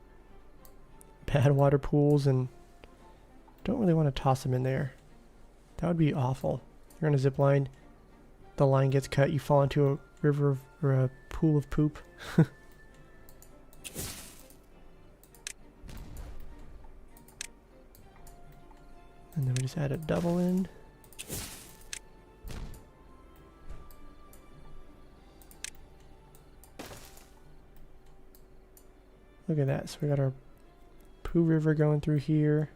bad water pools and don't really want to toss them in there. That would be awful. You're on a zip line, the line gets cut, you fall into a river or a pool of poop. And then we just add a double in. Look at that. So we got our Pooh River going through here.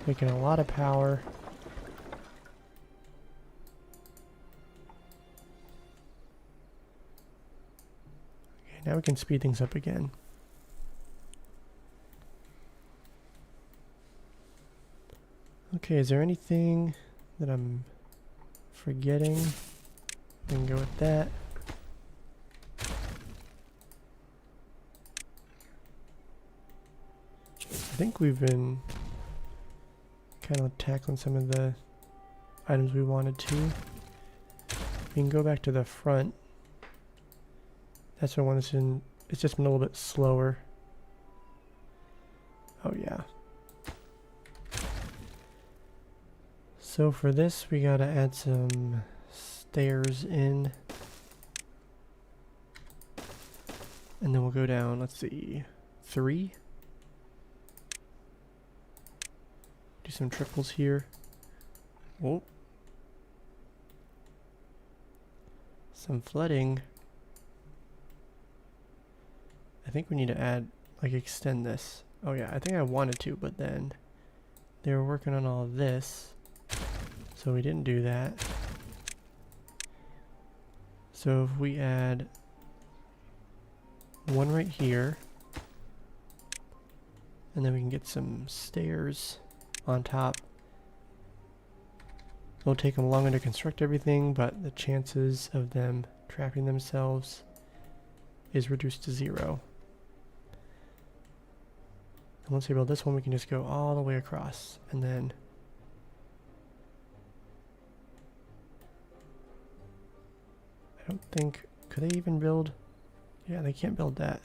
Making a lot of power. Okay, now we can speed things up again. Okay, is there anything that I'm forgetting? We can go with that. I think we've been kind of tackling some of the items we wanted to. We can go back to the front. That's the one that's in, it's just been a little bit slower. Oh yeah. So for this we gotta add some stairs in. And then we'll go down, let's see, 3. Do some triples here. Whoa. Some flooding. I think we need to add, like, extend this. Oh yeah, I think I wanted to, but then they were working on all of this, so we didn't do that. So if we add one right here, and then we can get some stairs on top. It'll take them longer to construct everything, but the chances of them trapping themselves is reduced to 0. And once we build this one, we can just go all the way across, and then I don't think, could they even build? Yeah, they can't build that.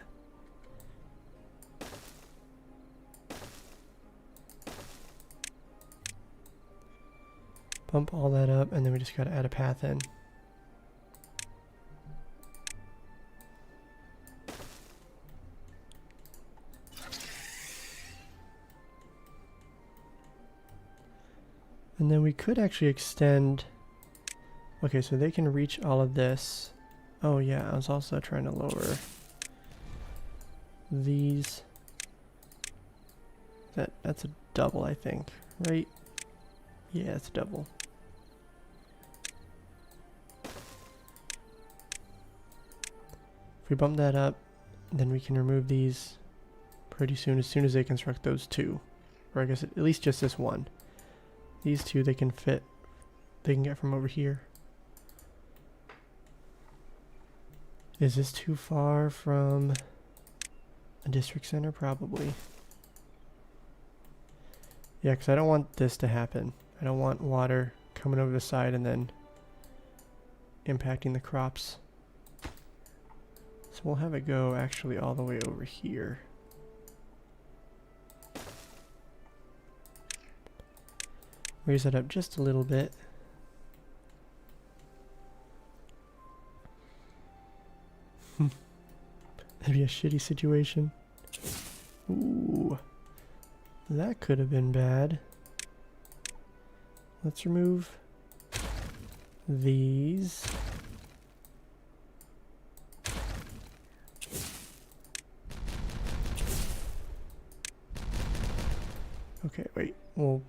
Bump all that up, and then we just gotta add a path in. And then we could actually extend. Okay, so they can reach all of this. Oh yeah, I was also trying to lower these. That's a double, I think, right? Yeah, it's a double. If we bump that up, then we can remove these pretty soon, as soon as they construct those two. Or I guess at least just this one. These two they can fit, they can get from over here. Is this too far from a district center? Probably. Yeah, because I don't want this to happen. I don't want water coming over the side and then impacting the crops. So we'll have it go actually all the way over here. Raise that up just a little bit. That'd be a shitty situation. Ooh. That could have been bad. Let's remove these. Okay, wait. We'll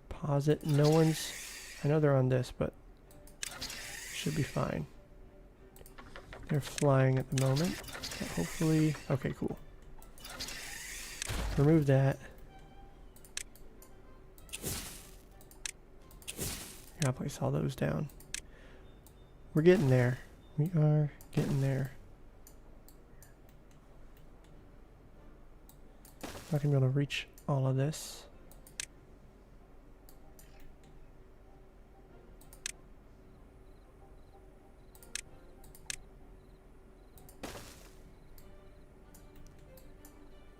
pause it. No one's... I know they're on this, but should be fine. They're flying at the moment. But hopefully... Okay, cool. Remove that. Gotta place all those down. We're getting there. We are getting there. Not gonna be able to reach all of this.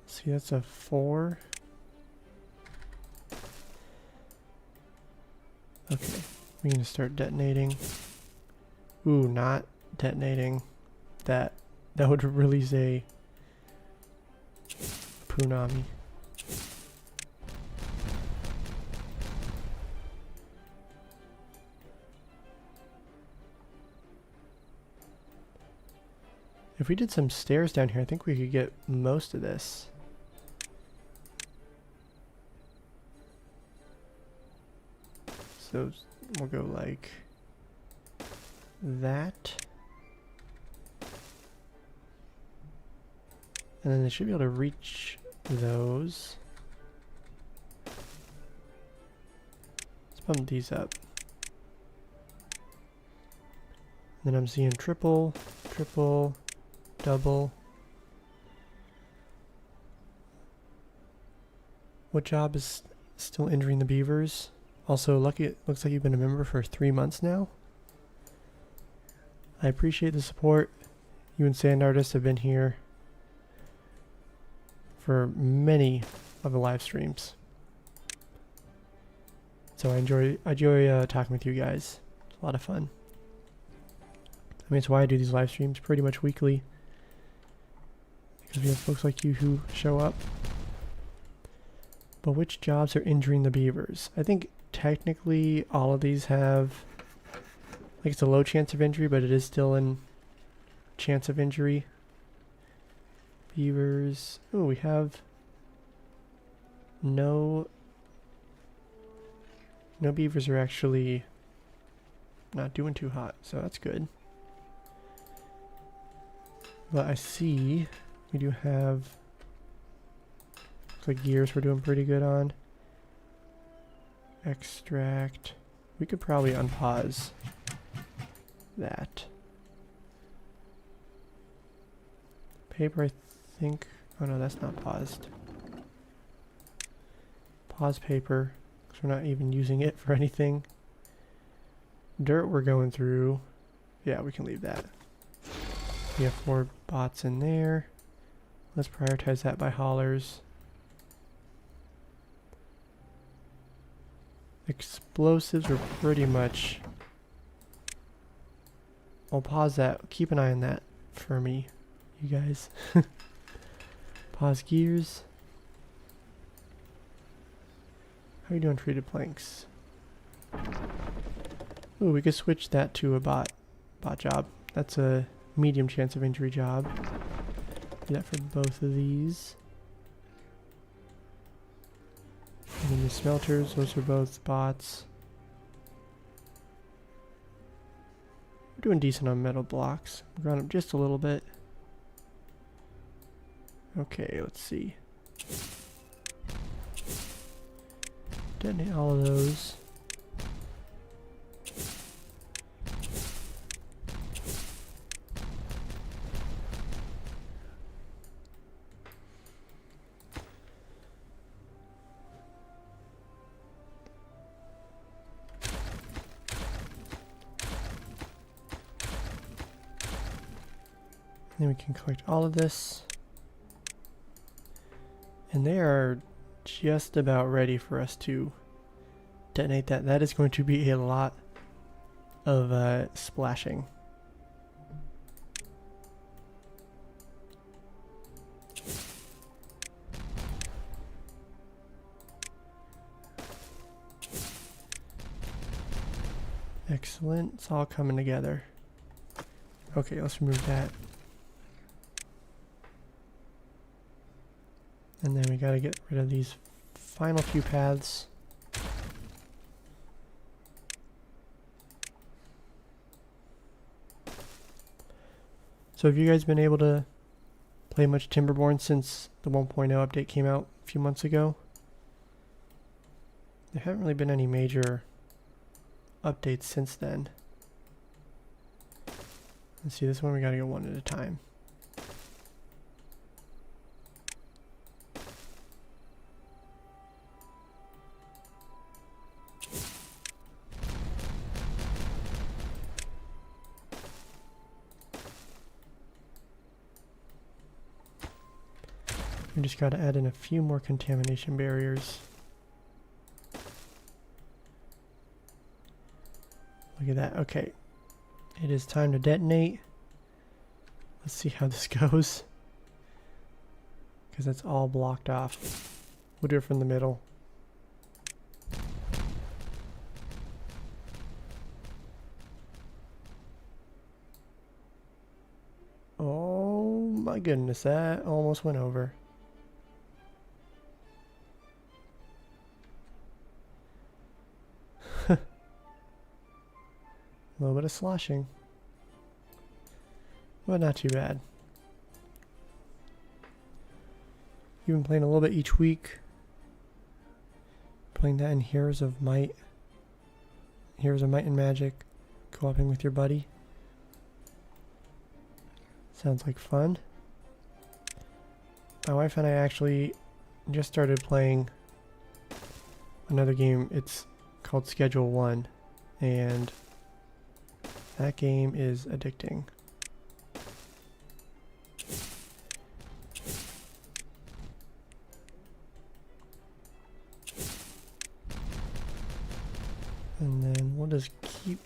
See, that's a 4. Okay, we're gonna start detonating. Ooh, not detonating. That would release a Punami. If we did some stairs down here, I think we could get most of this. So we'll go like that. And then they should be able to reach those. Let's bump these up. And then I'm seeing triple, triple, double. What job is still injuring the beavers? Also, Lucky, it looks like you've been a member for 3 months now. I appreciate the support. You and Sand Artist have been here for many of the live streams. So I enjoy talking with you guys. It's a lot of fun. I mean, it's why I do these live streams pretty much weekly. Because we have folks like you who show up. But which jobs are injuring the beavers? I think technically all of these have, like, it's a low chance of injury, but it is still in chance of injury. Beavers. Oh, we have no beavers are actually not doing too hot, so that's good. But I see we do have, looks like gears we're doing pretty good on. Extract. We could probably unpause that. Paper, I think. Oh no, that's not paused. Pause paper, because we're not even using it for anything. Dirt we're going through. Yeah, we can leave that. We have 4 bots in there. Let's prioritize that by haulers. Explosives are pretty much... I'll pause that. Keep an eye on that for me, you guys. Pause gears. How are you doing treated planks? Ooh, we could switch that to a bot job. That's a medium chance of injury job. Do that for both of these. And then the smelters, those are both bots. We're doing decent on metal blocks. We're going up just a little bit. Okay, let's see. Detonate all of those. Then we can collect all of this. And they are just about ready for us to detonate that. That is going to be a lot of splashing. Excellent. It's all coming together. Okay, let's remove that. And then we gotta get rid of these final few paths. So have you guys been able to play much Timberborn since the 1.0 update came out a few months ago? There haven't really been any major updates since then. Let's see, this one we gotta go one at a time. We just got to add in a few more contamination barriers. Look at that. Okay. It is time to detonate. Let's see how this goes. Because that's all blocked off. We'll do it from the middle. Oh my goodness, that almost went over. A little bit of sloshing, but not too bad. You've been playing a little bit each week. Playing that in Heroes of Might and Magic, co-oping with your buddy. Sounds like fun. My wife and I actually just started playing another game. It's called Schedule 1, and that game is addicting. And then we'll just keep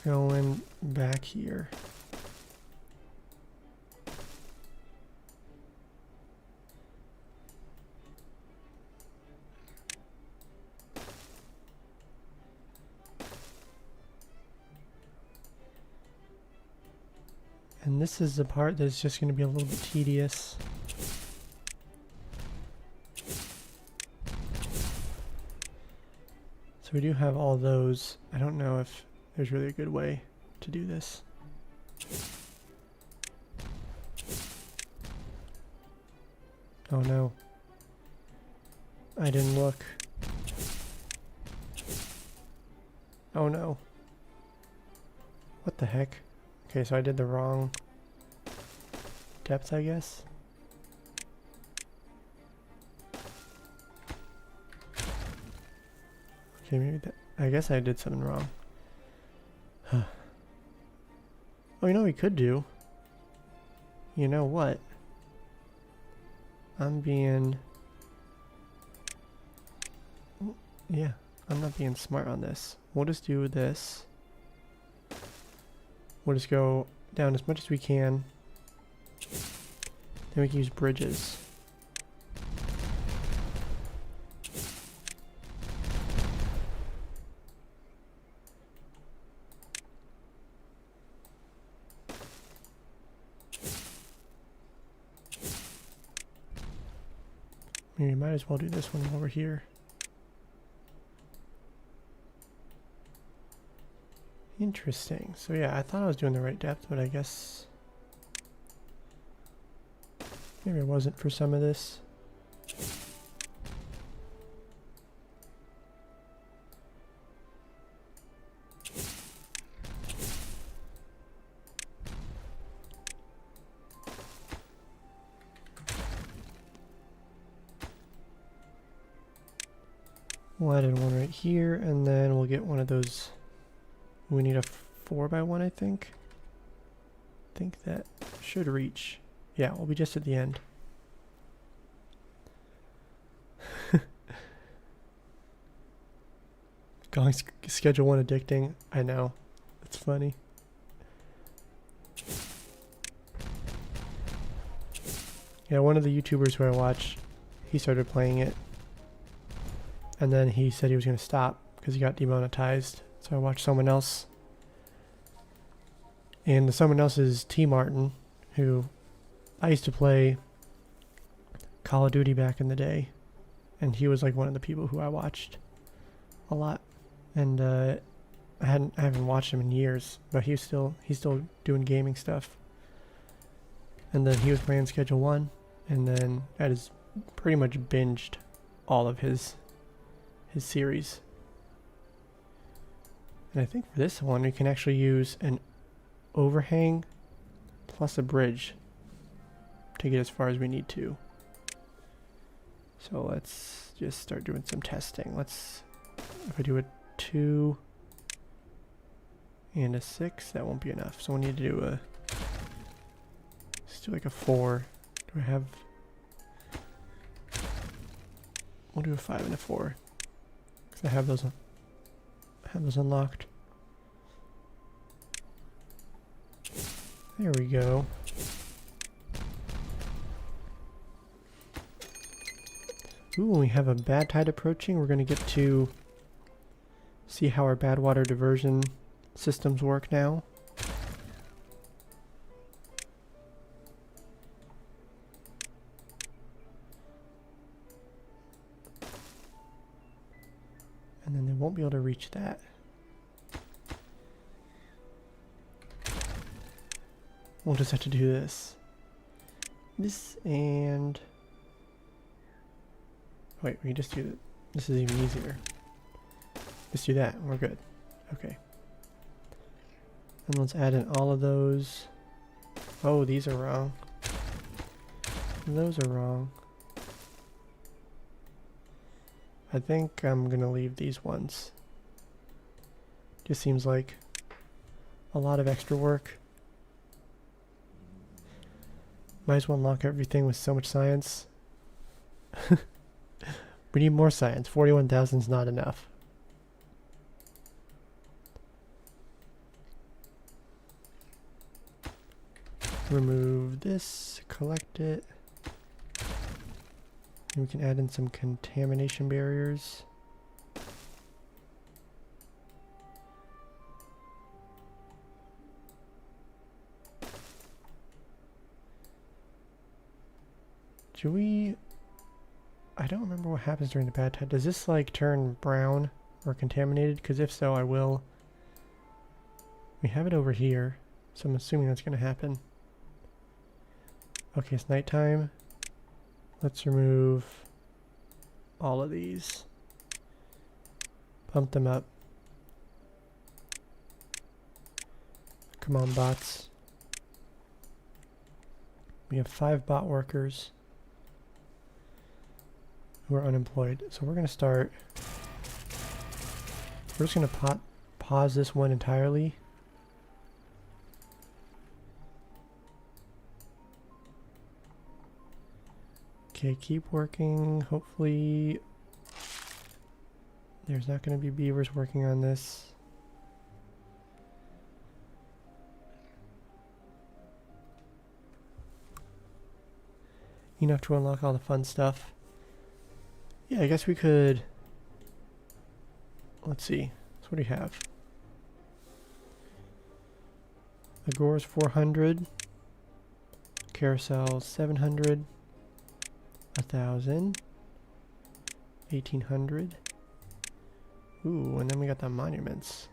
going back here. And this is the part that's just going to be a little bit tedious. So we do have all those. I don't know if there's really a good way to do this. Oh no. I didn't look. Oh no. What the heck? Okay, so I did the wrong depth, I guess. Okay, maybe that. I guess I did something wrong. Huh. Oh, you know what we could do? You know what? I'm being... Yeah, I'm not being smart on this. We'll just do this. We'll just go down as much as we can. Then we can use bridges. Maybe might as well do this one over here. Interesting. So yeah, I thought I was doing the right depth, but I guess maybe I wasn't for some of this. We'll add in one right here, and then we'll get one of those. We need a 4x1, I think. I think that should reach. Yeah, we'll be just at the end. Calling schedule 1 addicting. I know. That's funny. Yeah, one of the YouTubers who I watch, he started playing it. And then he said he was going to stop because he got demonetized. So I watched someone else. And the someone else is T. Martin, who I used to play Call of Duty back in the day. And he was like one of the people who I watched a lot. And I haven't watched him in years, but he's still doing gaming stuff. And then he was playing Schedule 1, and then that is pretty much binged all of his series. And I think for this one we can actually use an overhang plus a bridge to get as far as we need to. So let's just start doing some testing. If I do a 2 and a 6, that won't be enough. So we need to do let's do like a 4. Do I have? We'll do a 5 and a 4. Cause I have those unlocked. There we go. Ooh, when we have a bad tide approaching, we're going to get to see how our bad water diversion systems work now. And then they won't be able to reach that. We'll just have to do this. This and... Wait, we just do it. This is even easier. Just do that and we're good. Okay. And let's add in all of those. Oh, these are wrong. Those are wrong. I think I'm gonna leave these ones. Just seems like a lot of extra work. Might as well unlock everything with so much science. We need more science. 41,000 is not enough. Remove this, collect it. And we can add in some contamination barriers. Do we... I don't remember what happens during the bad tide. Does this like turn brown or contaminated? Because if so, I will. We have it over here, so I'm assuming that's going to happen. Okay, it's nighttime. Let's remove all of these. Pump them up. Come on, bots. We have 5 bot workers who are unemployed. So we're going to start. We're just going to pause this one entirely. Okay, keep working. Hopefully There's not going to be beavers working on this. Enough to unlock all the fun stuff. Yeah, I guess we could... Let's see. So what do you have? Agora's 400. Carousel 700. 1,000. 1,800. Ooh, and then we got the monuments.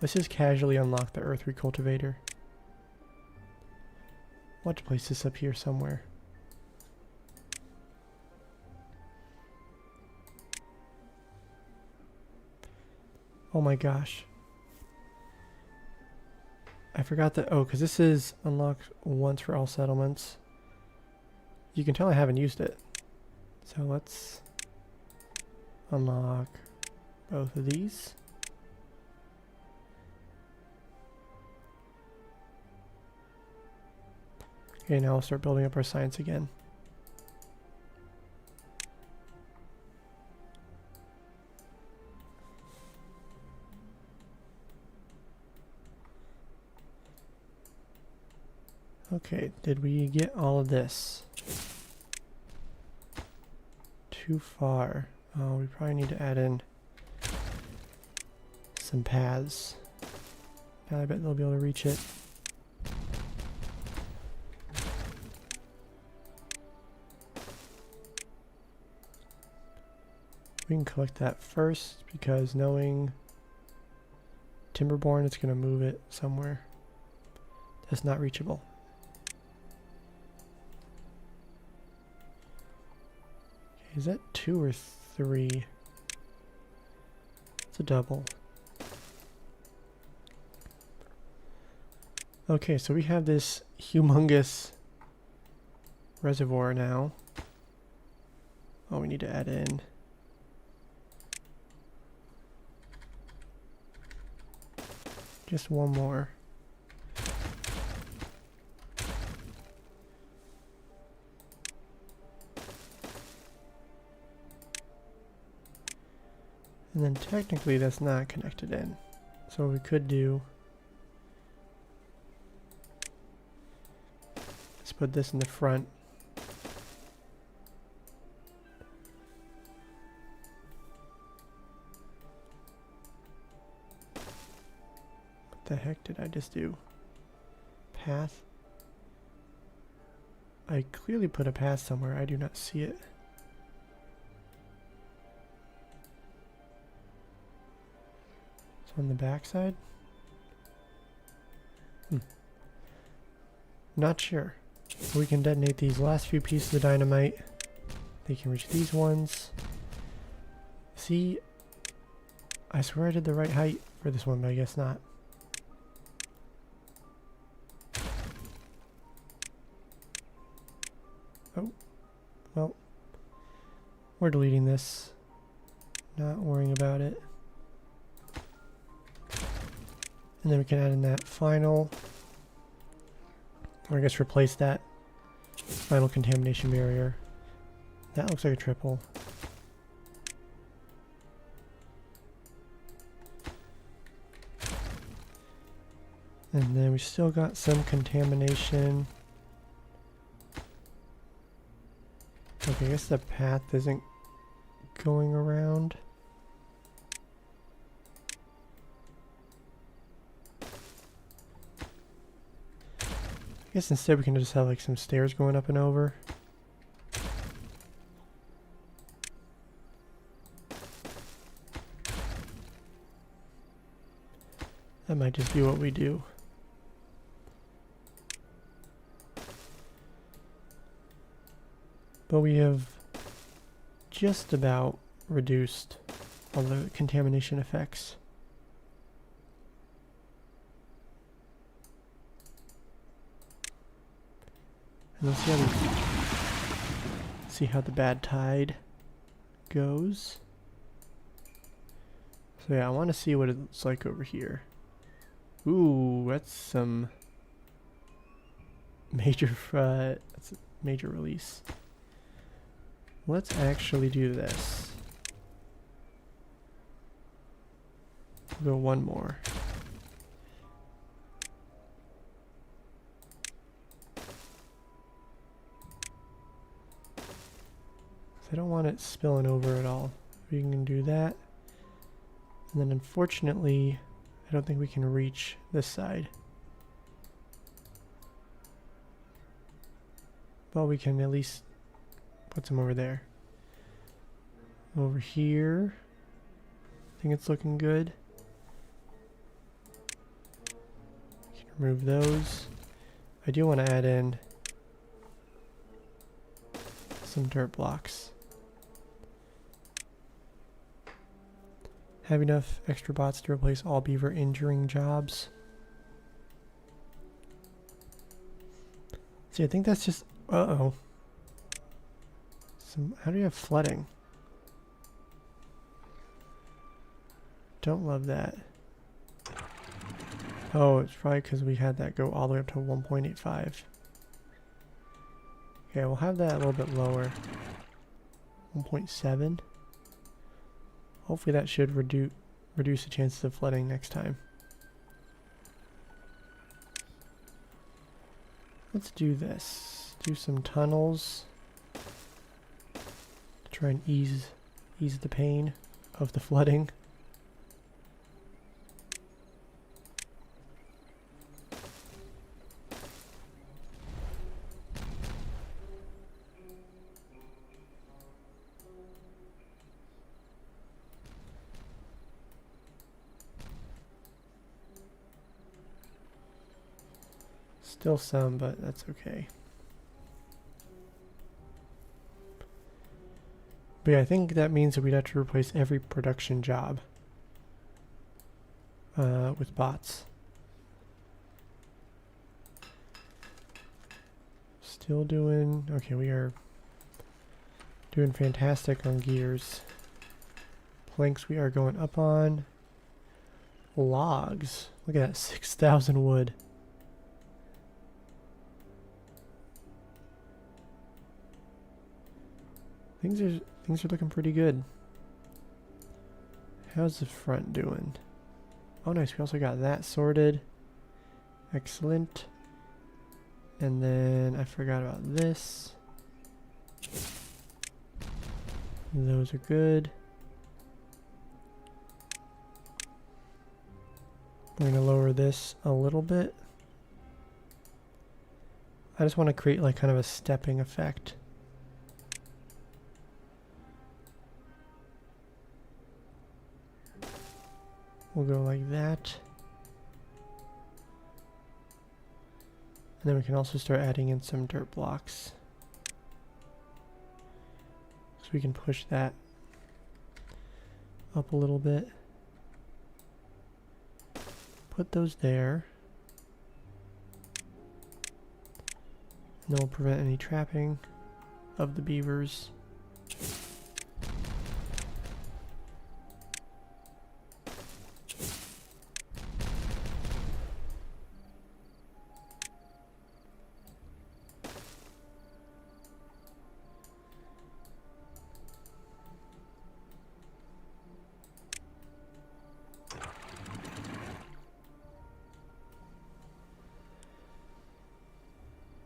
Let's just casually unlock the earth recultivator. We'll have to place this up here somewhere. Oh my gosh. I forgot that, oh, because this is unlocked once for all settlements. You can tell I haven't used it. So let's unlock both of these. Okay, now we'll start building up our science again. Okay, did we get all of this? Too far. Oh, we probably need to add in some paths. Yeah, I bet they'll be able to reach it. We can collect that first because knowing Timberborn, it's going to move it somewhere that's not reachable. Is that 2 or 3? It's a double. Okay, so we have this humongous reservoir now. Oh, we need to add in just one more. And then technically that's not connected in. So what we could do is put this in the front. What the heck did I just do? Path? I clearly put a path somewhere. I do not see it. On the back side? Not sure. We can detonate these last few pieces of dynamite. They can reach these ones. See, I swear I did the right height for this one, but I guess not. Oh, well, we're deleting this. Not worrying about it. And then we can add in that final, or I guess replace that final contamination barrier. That looks like a triple. And then we still got some contamination. Okay, I guess the path isn't going around. I guess instead we can just have like some stairs going up and over. That might just be what we do. But we have just about reduced all the contamination effects. And let's see how the bad tide goes. So yeah, I want to see what it looks like over here. Ooh, that's some major that's a major release. Let's actually do this. We'll go one more. I don't want it spilling over at all. We can do that. And then unfortunately, I don't think we can reach this side. But we can at least put some over there. Over here, I think it's looking good. We can remove those. I do want to add in some dirt blocks. Have enough extra bots to replace all beaver injuring jobs. See, I think that's just... Uh-oh. How do you have flooding? Don't love that. Oh, it's probably because we had that go all the way up to 1.85. Okay, we'll have that a little bit lower. 1.7. Hopefully that should reduce the chances of flooding next time. Let's do this. Do some tunnels. Try and ease the pain of the flooding. Still some, but that's okay. But yeah, I think that means that we'd have to replace every production job with bots. Still doing... Okay, we are doing fantastic on gears. Planks we are going up on. Logs. Look at that, 6,000 wood. Things are looking pretty good. How's the front doing? Oh nice, we also got that sorted. Excellent. And then I forgot about this. Those are good. We're gonna lower this a little bit. I just want to create like kind of a stepping effect. We'll go like that. And then we can also start adding in some dirt blocks. So we can push that up a little bit. Put those there. And then we'll prevent any trapping of the beavers.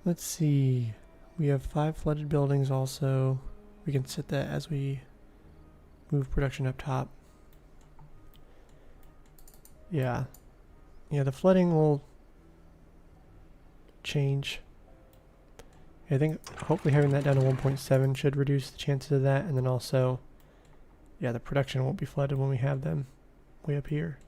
Let's see, we have 5 flooded buildings also. We can set that as we move production up top. Yeah, the flooding will change. I think hopefully having that down to 1.7 should reduce the chances of that, and then also, yeah, the production won't be flooded when we have them way up here.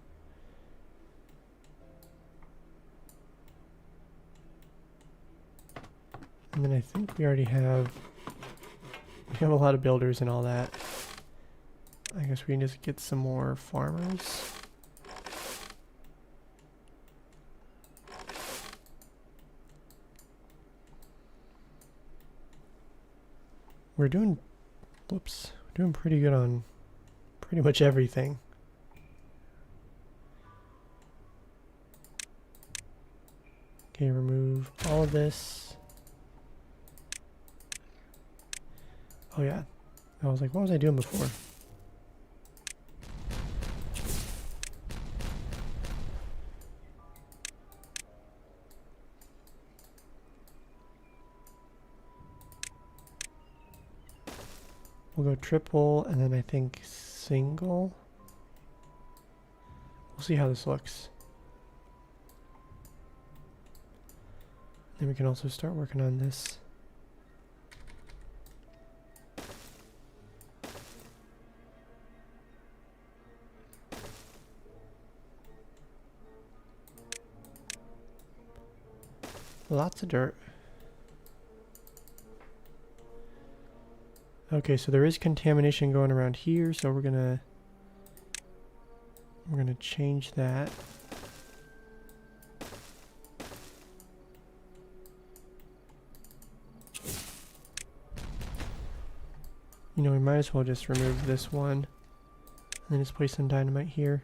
And then I think we already have a lot of builders and all that. I guess we can just get some more farmers. We're doing pretty good on pretty much everything. Okay, remove all of this. Oh yeah, I was like, what was I doing before? We'll go triple and then I think single. We'll see how this looks. Then we can also start working on this. Lots of dirt. Okay, so there is contamination going around here, so we're gonna change that. You know, we might as well just remove this one and then just place some dynamite here.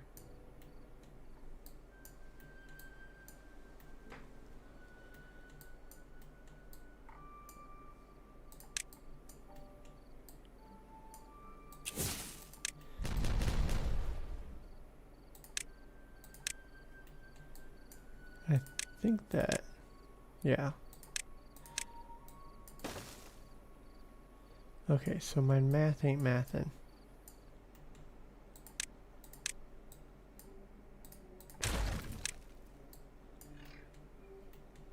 I think that, yeah. Okay, so my math ain't mathin'.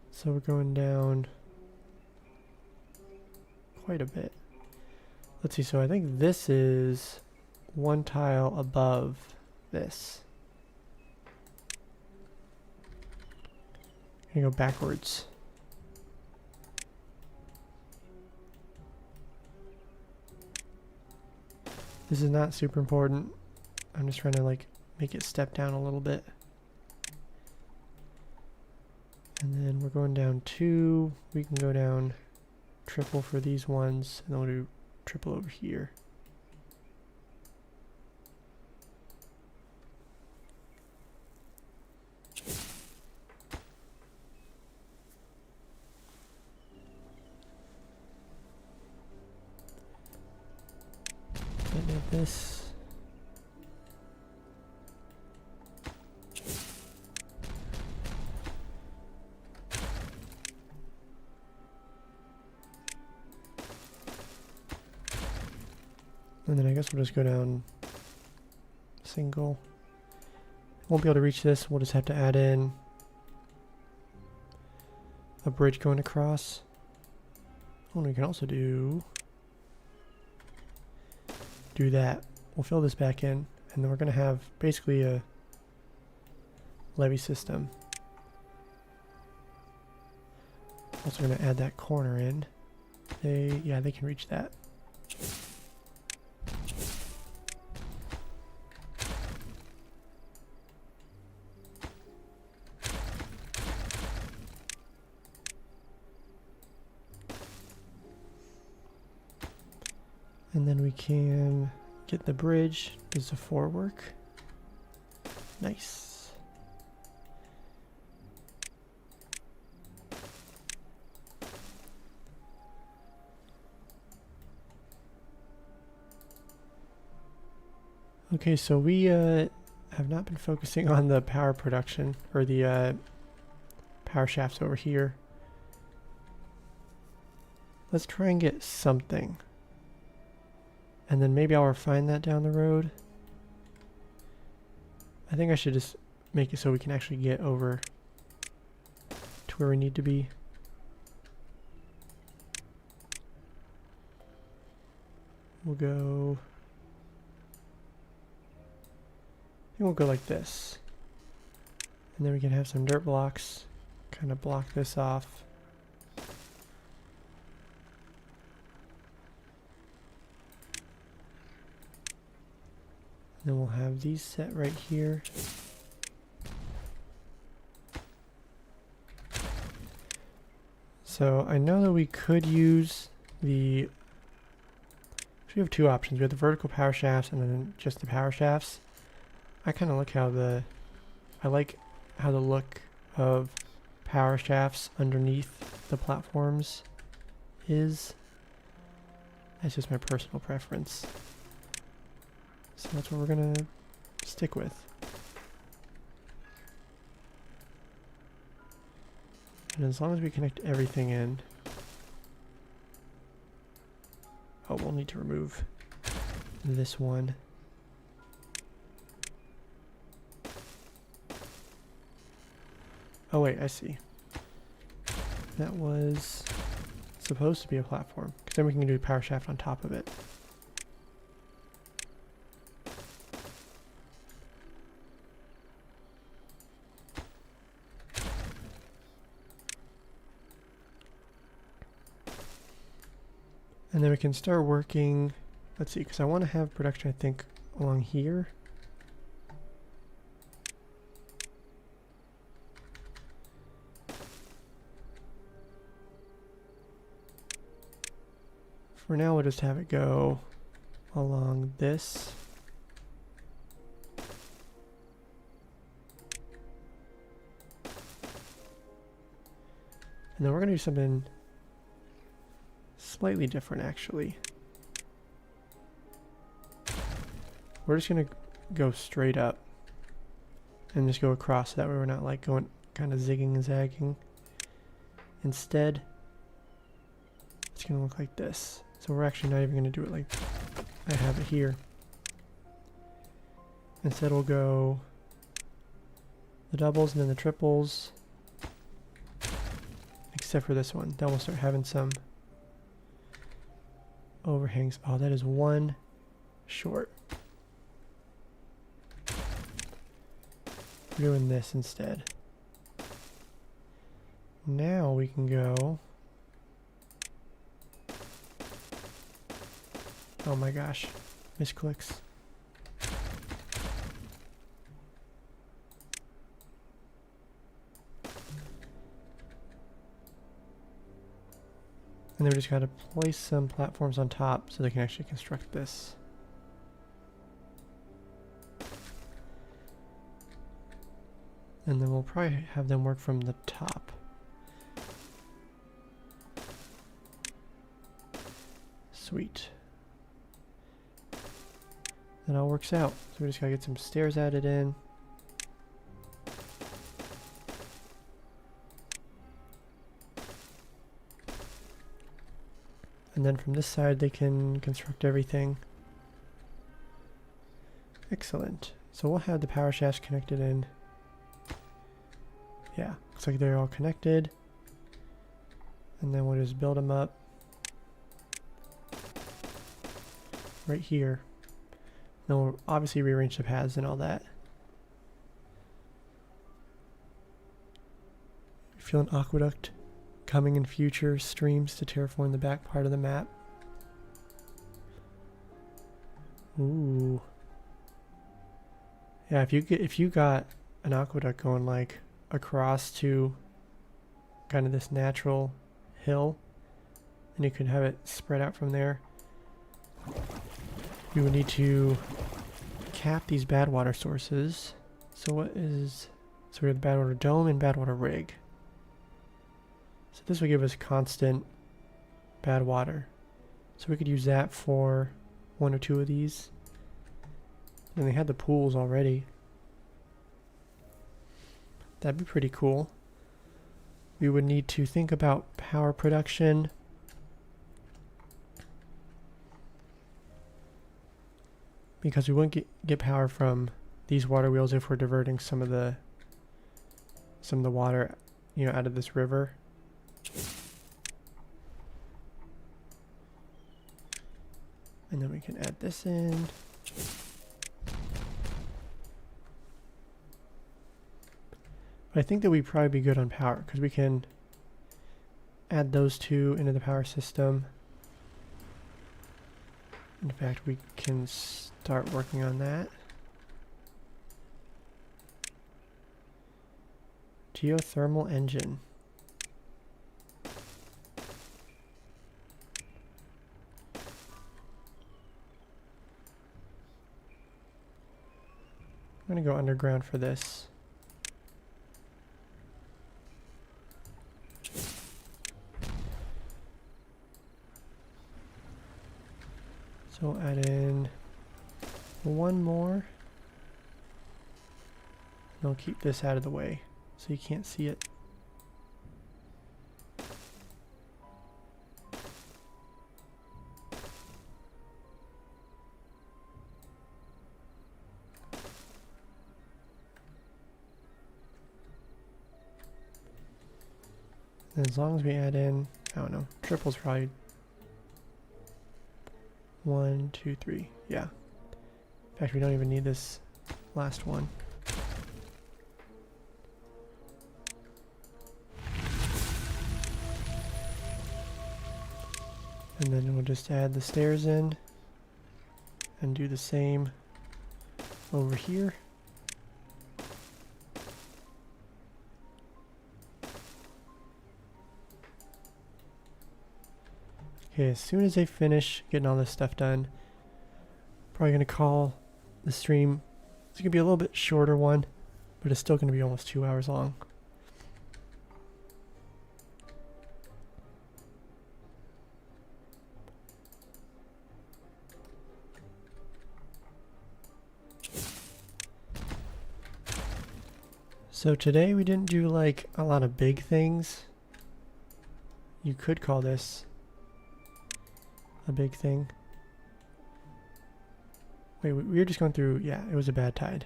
So we're going down quite a bit. Let's see, so I think this is one tile above this. I'm gonna go backwards. This is not super important. I'm just trying to like make it step down a little bit. And then we're going down 2. We can go down triple for these ones, and then we'll do triple over here. This. And then I guess we'll just go down single. Won't be able to reach this. We'll just have to add in a bridge going across. And we can also do that. We'll fill this back in, and then we're going to have basically a levee system. Also going to add that corner in. They can reach that. And then we can get the bridge. Does the 4 work? Nice. Okay, so we have not been focusing on the power production, or the power shafts over here. Let's try and get something. And then maybe I'll refine that down the road. I think I should just make it so we can actually get over to where we need to be. We'll go... I think we'll go like this. And then we can have some dirt blocks kind of block this off. Then we'll have these set right here. So I know that we could use the... So we have 2 options. We have the vertical power shafts and then just the power shafts. I kind of like how I like how the look of power shafts underneath the platforms is. That's just my personal preference. So that's what we're gonna stick with. And as long as we connect everything in... Oh, we'll need to remove this one. Oh wait, I see. That was supposed to be a platform, because then we can do a power shaft on top of it. And then we can start working, let's see, because I want to have production, I think, along here. For now, we'll just have it go along this. And then we're going to do something slightly different, actually. We're just going to go straight up and just go across, so that way we're not like going kind of zigging and zagging. Instead, it's going to look like this. So we're actually not even going to do it like I have it here. Instead we'll go the doubles and then the triples, except for this one. Then we'll start having some overhangs. Oh, that is one short. We're doing this instead. Now we can go. Oh my gosh, misclicks. And then we just gotta place some platforms on top so they can actually construct this. And then we'll probably have them work from the top. Sweet. That all works out. So we just gotta get some stairs added in. And then from this side they can construct everything. Excellent. So we'll have the power shafts connected in. Yeah, looks like they're all connected. And then we'll just build them up right here. Then we'll obviously rearrange the paths and all that. I feel an aqueduct coming in future streams to terraform the back part of the map. Ooh. Yeah, if you got an aqueduct going like across to kind of this natural hill, and you could have it spread out from there. You would need to cap these bad water sources. So what is, so we have the bad water dome and bad water rig. So this would give us constant bad water. So we could use that for one or two of these. And they had the pools already. That'd be pretty cool. We would need to think about power production. Because we wouldn't get power from these water wheels if we're diverting some of the water, you know, out of this river. And then we can add this in. But I think that we'd probably be good on power because we can add those two into the power system. In fact, we can start working on that. Geothermal engine. I'm going to go underground for this. So we'll add in one more. And I'll keep this out of the way so you can't see it. And as long as we add in, I don't know, triple's probably 1, 2, 3. Yeah. In fact, we don't even need this last one. And then we'll just add the stairs in and do the same over here. Okay, as soon as they finish getting all this stuff done, probably going to call the stream. It's going to be a little bit shorter one, but it's still going to be almost 2 hours long. So today we didn't do like a lot of big things. You could call this a big thing. Wait, we were just going through, yeah, it was a bad tide.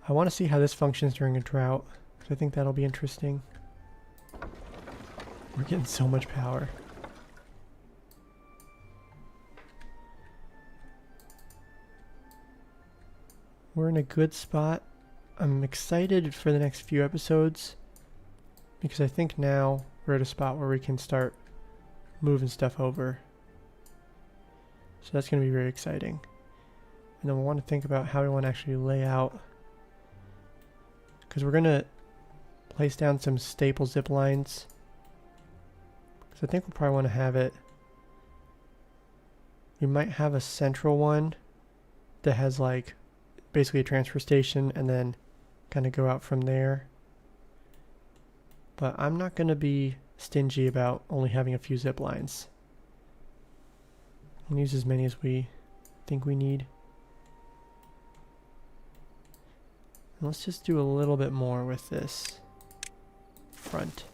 I want to see how this functions during a drought, because I think that'll be interesting. We're getting so much power. We're in a good spot. I'm excited for the next few episodes, because I think now we're at a spot where we can start moving stuff over. So that's going to be very exciting. And then we'll want to think about how we want to actually lay out, because we're going to place down some staple zip lines. Because I think we'll probably want to have it, we might have a central one that has like basically a transfer station and then kind of go out from there. But I'm not going to be stingy about only having a few zip lines. And use as many as we think we need. And let's just do a little bit more with this front.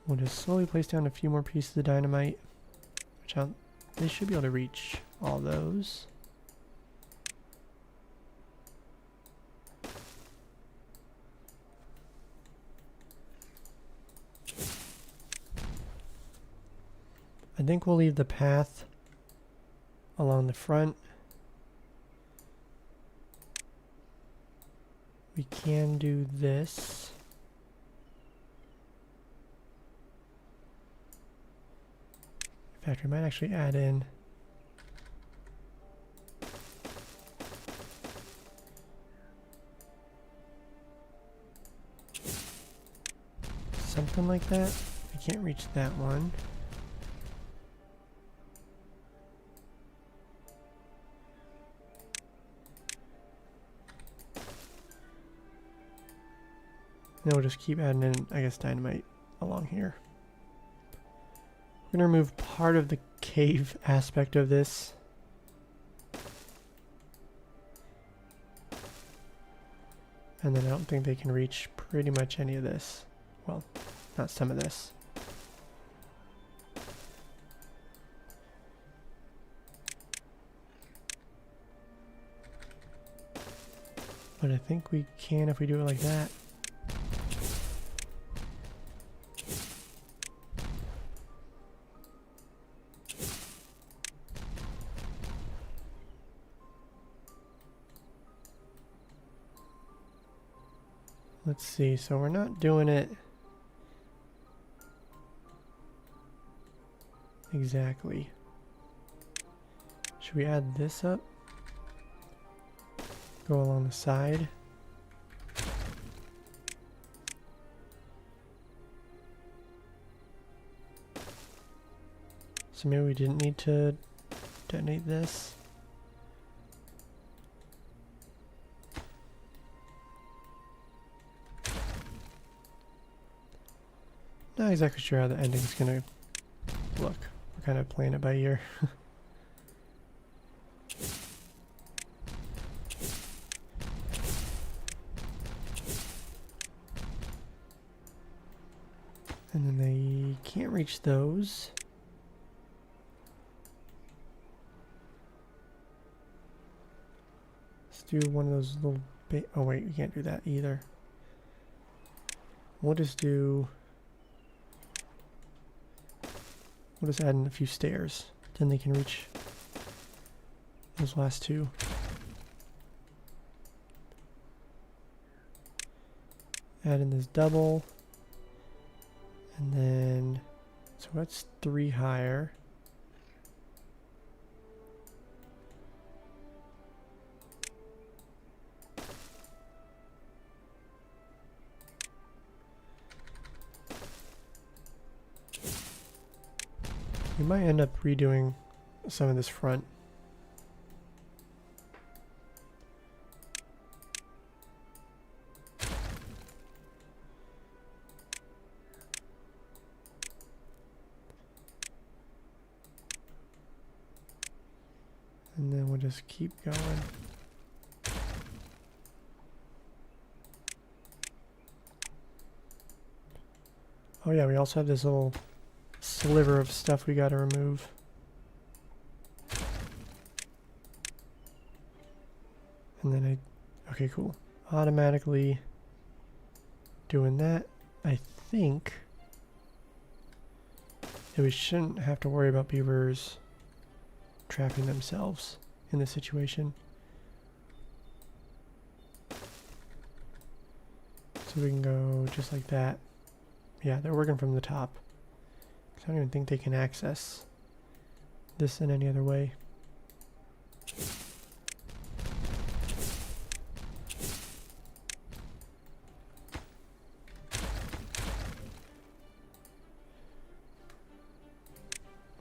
We'll just slowly place down a few more pieces of dynamite, which they should be able to reach all those. I think we'll leave the path along the front. We can do this. In fact, we might actually add in something like that. I can't reach that one. Then we'll just keep adding in, I guess, dynamite along here. We're going to remove part of the cave aspect of this. And then I don't think they can reach pretty much any of this. Well, not some of this. But I think we can if we do it like that. Let's see, so we're not doing it exactly. Should we add this up? Go along the side. So maybe we didn't need to detonate this. Not exactly sure how the ending's gonna look. We're kind of playing it by ear. And then they can't reach those. do one of those little oh wait, we can't do that either. We'll just add in a few stairs. Then they can reach those last two. Add in this double. And then, so that's 3 higher. We might end up redoing some of this front. And then we'll just keep going. Oh yeah, we also have this little sliver of stuff we gotta remove. And then okay, cool. Automatically doing that. I think that we shouldn't have to worry about beavers trapping themselves in this situation. So we can go just like that. Yeah, they're working from the top. I don't even think they can access this in any other way.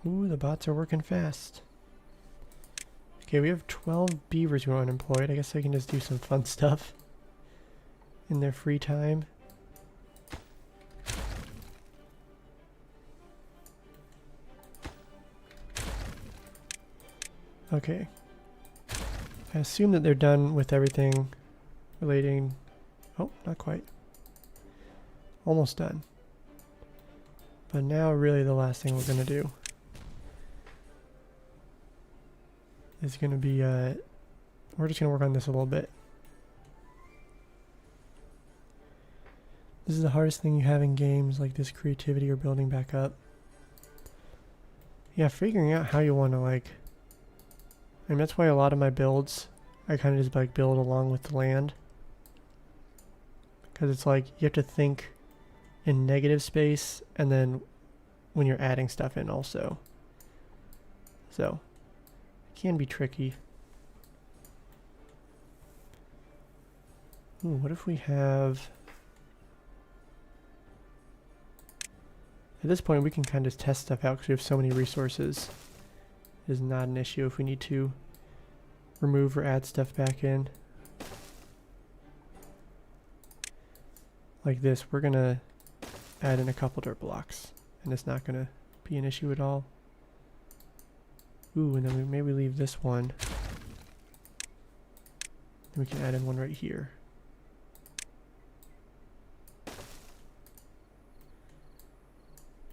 Ooh, the bots are working fast. Okay, we have 12 beavers who are unemployed. I guess they can just do some fun stuff in their free time. Okay. I assume that they're done with everything relating... Oh, not quite. Almost done. But now really the last thing we're going to do is going to be... we're just going to work on this a little bit. This is the hardest thing you have in games like this, creativity or building back up. Yeah, figuring out how you want to like... I mean, that's why a lot of my builds, I kind of just like build along with the land. Because it's like, you have to think in negative space, and then when you're adding stuff in also. So, it can be tricky. Ooh, what if we have... At this point, we can kind of test stuff out because we have so many resources. It is not an issue if we need to remove or add stuff back in. Like this, we're gonna add in a couple dirt blocks, and it's not gonna be an issue at all. Ooh, and then we maybe leave this one. And we can add in one right here.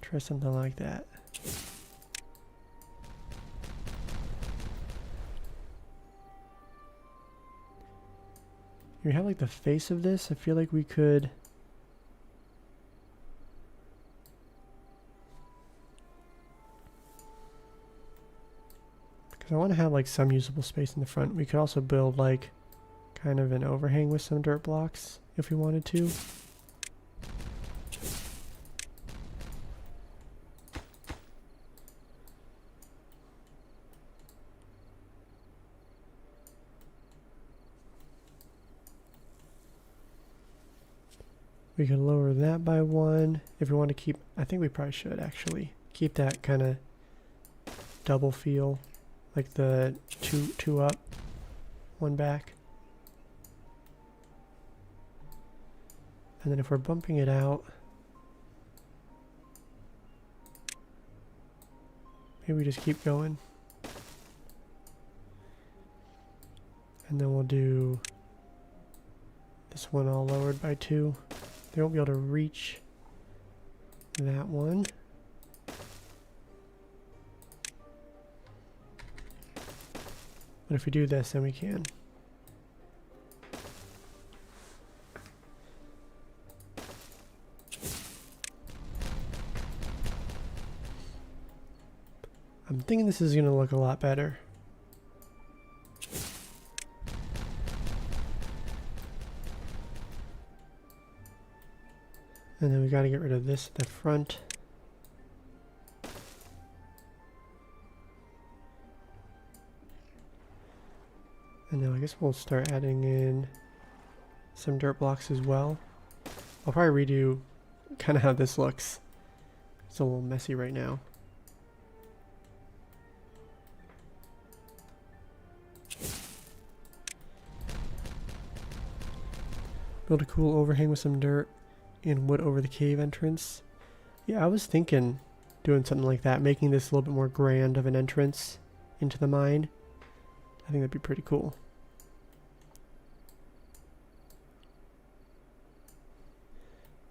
Try something like that. We have like the face of this. I feel like we could... Because I want to have like some usable space in the front. We could also build like kind of an overhang with some dirt blocks if we wanted to. We can lower that by 1 if we want to keep... I think we probably should actually keep that kind of double feel, like the two up, 1 back. And then if we're bumping it out, maybe we just keep going. And then we'll do this one all lowered by 2. They won't be able to reach that one. But if we do this, then we can. I'm thinking this is going to look a lot better. And then we got to get rid of this at the front. And now I guess we'll start adding in some dirt blocks as well. I'll probably redo kind of how this looks. It's a little messy right now. Build a cool overhang with some dirt and wood over the cave entrance. Yeah, I was thinking doing something like that, making this a little bit more grand of an entrance into the mine. I think that'd be pretty cool.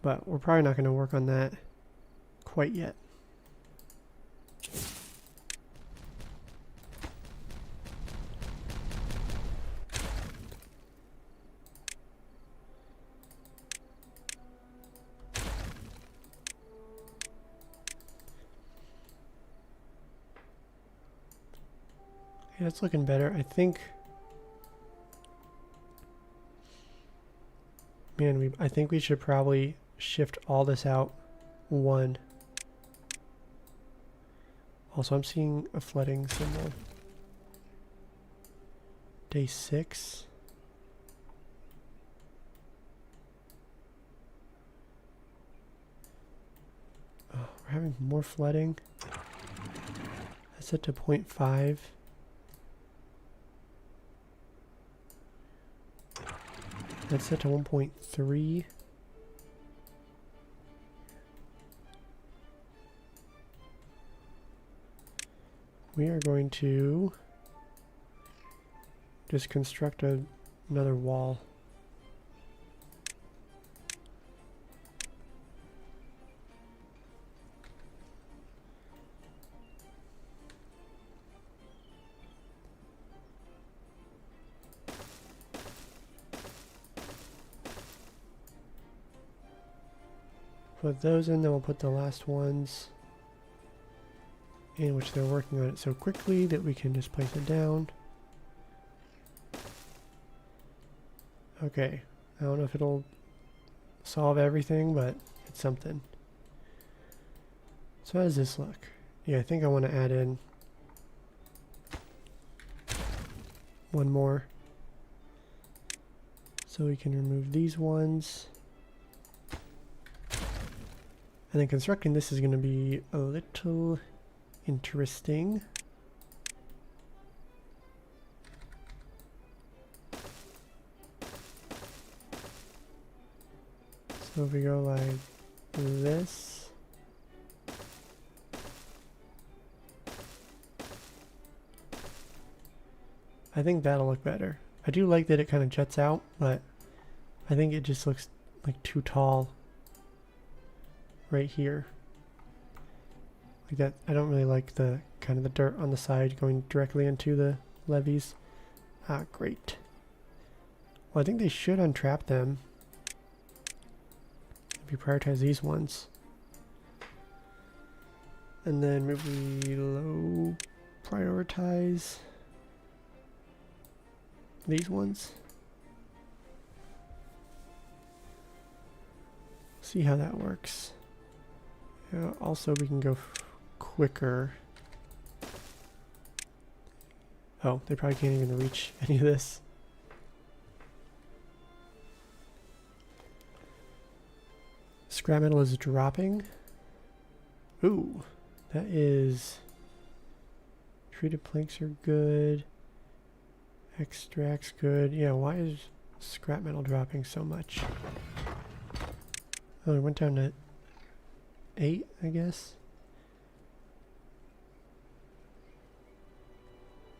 But we're probably not going to work on that quite yet. Yeah, it's looking better. I think, man, I think we should probably shift all this out one. Also, I'm seeing a flooding symbol. Day 6. Oh, we're having more flooding. That's set to 0.5. That's set to 1.3. We are going to just construct another wall. Put those in, then we'll put the last ones in, which they're working on it so quickly that we can just place it down. Okay, I don't know if it'll solve everything, but it's something. So how does this look? Yeah, I think I want to add in one more. So we can remove these ones. And then constructing this is going to be a little interesting. So if we go like this. I think that'll look better. I do like that it kind of juts out, but I think it just looks like too tall right here. Like that, I don't really like the kind of the dirt on the side going directly into the levees. Ah, great. Well, I think they should untrap them if you prioritize these ones. And then maybe low prioritize these ones. See how that works. Yeah, also we can go quicker. Oh, they probably can't even reach any of this. Scrap metal is dropping. Ooh, that is... Treated planks are good. Extracts good. Yeah, why is scrap metal dropping so much? Oh, it went down to 8, I guess.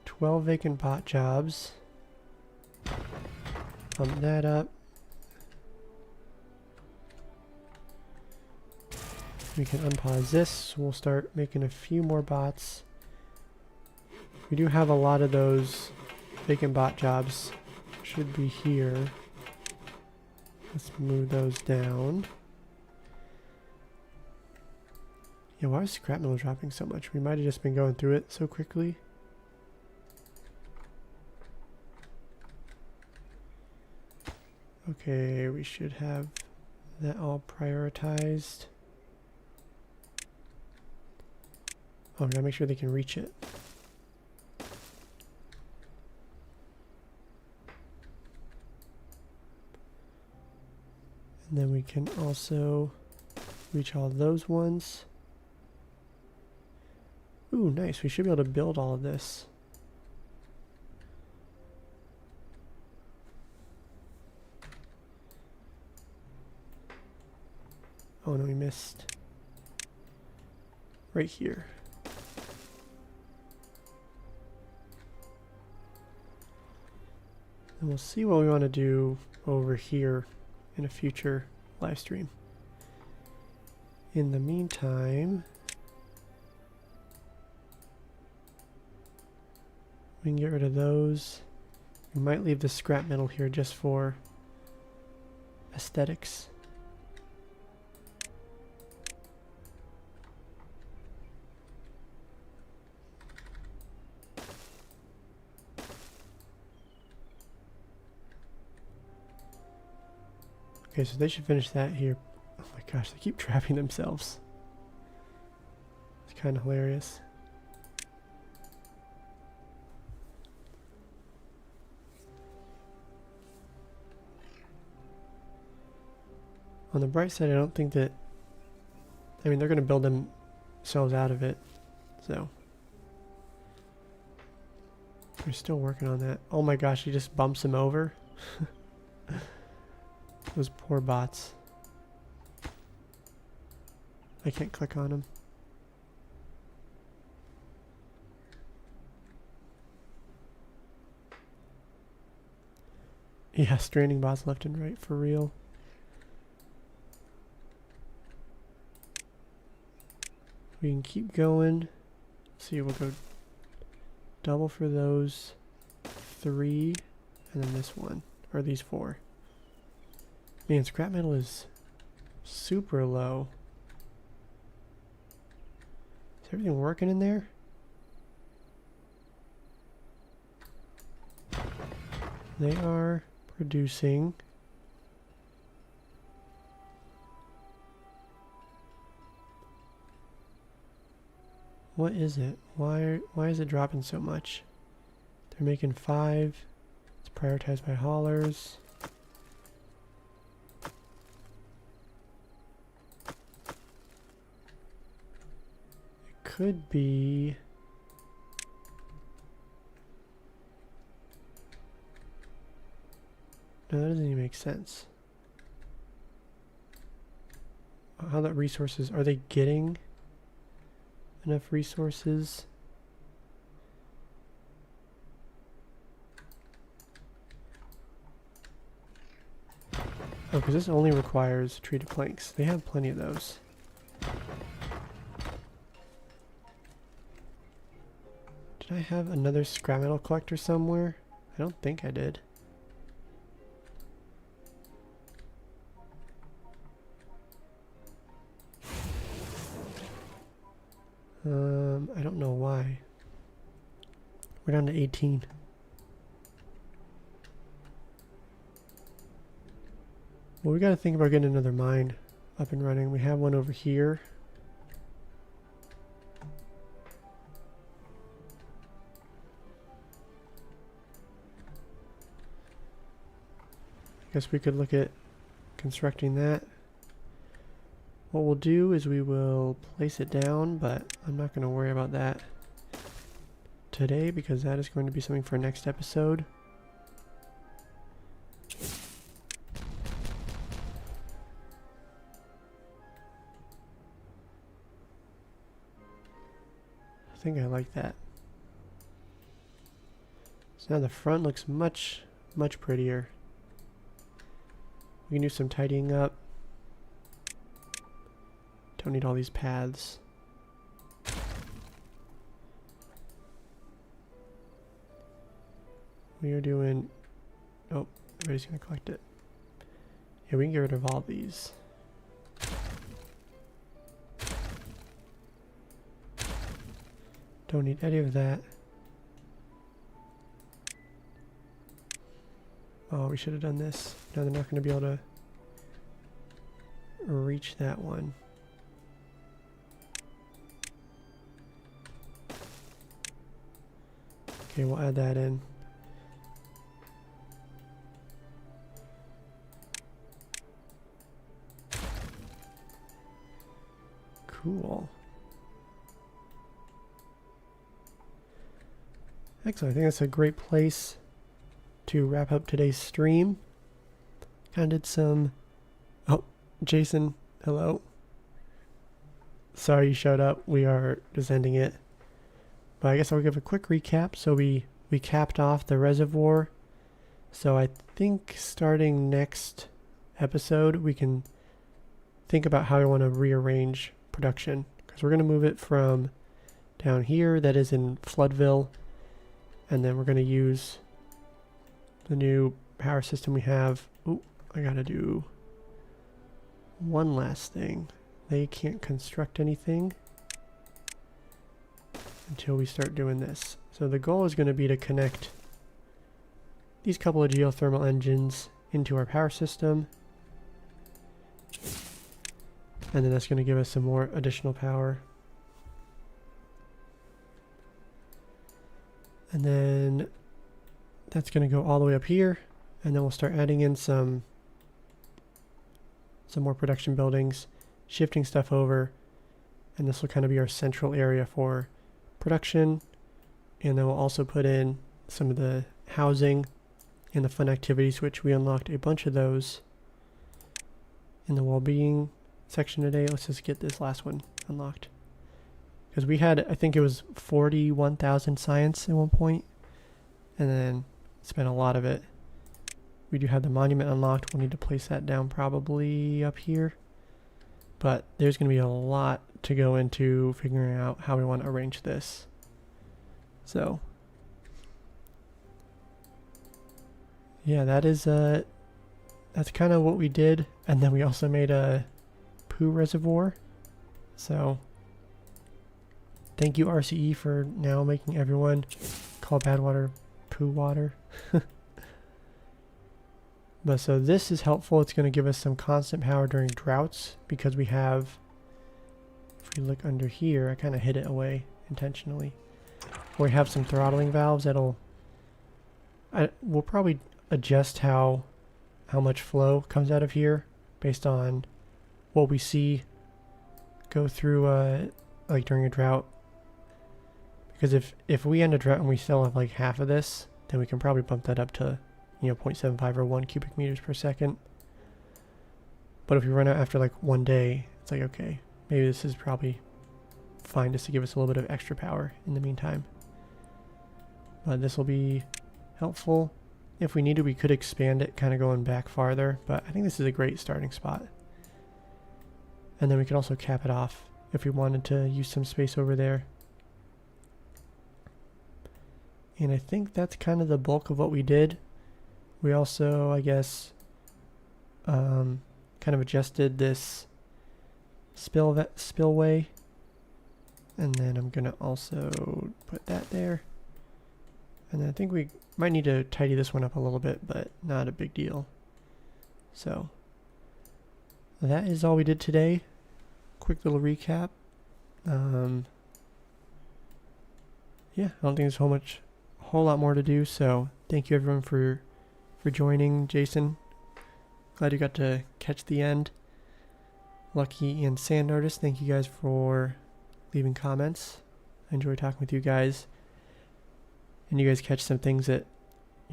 12 vacant pot jobs. Pump that up. We can unpause this. We'll start making a few more bots. We do have a lot of those vacant bot jobs. Should be here. Let's move those down. Yeah, why is scrap metal dropping so much? We might have just been going through it so quickly. Okay, we should have that all prioritized. Oh, we gotta make sure they can reach it. And then we can also reach all those ones. Ooh, nice. We should be able to build all of this. Oh no, we missed. Right here. And we'll see what we want to do over here in a future live stream. In the meantime, we can get rid of those. We might leave the scrap metal here just for aesthetics. Okay, so they should finish that here. Oh my gosh, they keep trapping themselves. It's kind of hilarious. On the bright side, I don't think that... I mean, they're going to build themselves out of it, so... We're still working on that. Oh my gosh, he just bumps him over. Those poor bots. I can't click on them. Yeah, stranding bots left and right for real. We can keep going. See, we'll go double for those 3 and then this one, or these 4. Man, scrap metal is super low. Is everything working in there? They are producing. What is it? Why is it dropping so much? They're making 5. It's prioritized by haulers. Could be no, that doesn't even make sense. How that resources, are they getting enough resources? Oh, because this only requires treated planks. They have plenty of those. Did I have another scrap metal collector somewhere? I don't think I did. I don't know why. We're down to 18. Well, we gotta think about getting another mine up and running. We have one over here. I guess we could look at constructing that. What we'll do is we will place it down, but I'm not going to worry about that today because that is going to be something for next episode. I think I like that. So now the front looks much, much prettier. We can do some tidying up. Don't need all these paths. We are doing... Oh, everybody's going to collect it. Yeah, we can get rid of all these. Don't need any of that. Oh, we should have done this. No, they're not going to be able to reach that one. Okay, we'll add that in. Cool. Excellent. I think that's a great place to wrap up today's stream. Kind of did some... Oh, Jason, hello. Sorry you showed up. We are just ending it. But I guess I'll give a quick recap. So we capped off the reservoir. So I think starting next episode, we can think about how we want to rearrange production. Because we're going to move it from down here, that is in Floodville. And then we're going to use the new power system we have. Ooh, I got to do one last thing. They can't construct anything until we start doing this. So the goal is going to be to connect these couple of geothermal engines into our power system. And then that's going to give us some more additional power. And then that's going to go all the way up here. And then we'll start adding in some more production buildings, shifting stuff over. And this will kind of be our central area for production. And then we'll also put in some of the housing and the fun activities, which we unlocked a bunch of those in the well-being section today. Let's just get this last one unlocked. Because we had, I think it was 41,000 science at one point, and then spent a lot of it. We do have the monument unlocked. We'll need to place that down probably up here. But there's going to be a lot to go into figuring out how we want to arrange this. So, yeah, that is, that's kind of what we did. And then we also made a poo reservoir. So, thank you, RCE, for now making everyone call bad water poo water. But so this is helpful. It's going to give us some constant power during droughts because we have, if we look under here, I kind of hid it away intentionally. We have some throttling valves that'll, we'll probably adjust how much flow comes out of here based on what we see go through like during a drought. Because if we end a drought and we still have like half of this, then we can probably bump that up to, 0.75 or 1 cubic meters per second. But if we run out after like one day, it's like, okay, maybe this is probably fine just to give us a little bit of extra power in the meantime. But this will be helpful. If we needed, we could expand it, kind of going back farther, but I think this is a great starting spot. And then we could also cap it off if we wanted to use some space over there. And I think that's kind of the bulk of what we did. We also, I guess, kind of adjusted this spillway. And then I'm going to also put that there. And then I think we might need to tidy this one up a little bit, but not a big deal. So, that is all we did today. Quick little recap. Yeah, I don't think there's a whole lot more to do, so thank you everyone for joining. Jason, glad you got to catch the end. Lucky and Sand Artist, thank you guys for leaving comments. I enjoy talking with you guys. And you guys catch some things that,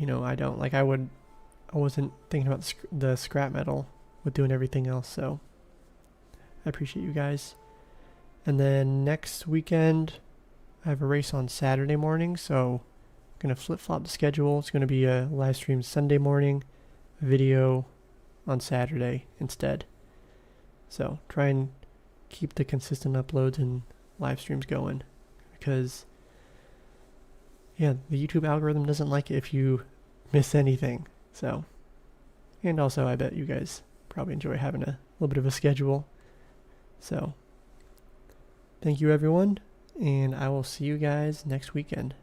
I don't. Like I wasn't thinking about the scrap metal with doing everything else, so I appreciate you guys. And then next weekend, I have a race on Saturday morning, so I'm going to flip-flop the schedule. It's going to be a live stream Sunday morning, video on Saturday instead. So try and keep the consistent uploads and live streams going, because yeah, the YouTube algorithm doesn't like it if you miss anything. So, and also I bet you guys probably enjoy having a little bit of a schedule. So, thank you everyone, and I will see you guys next weekend.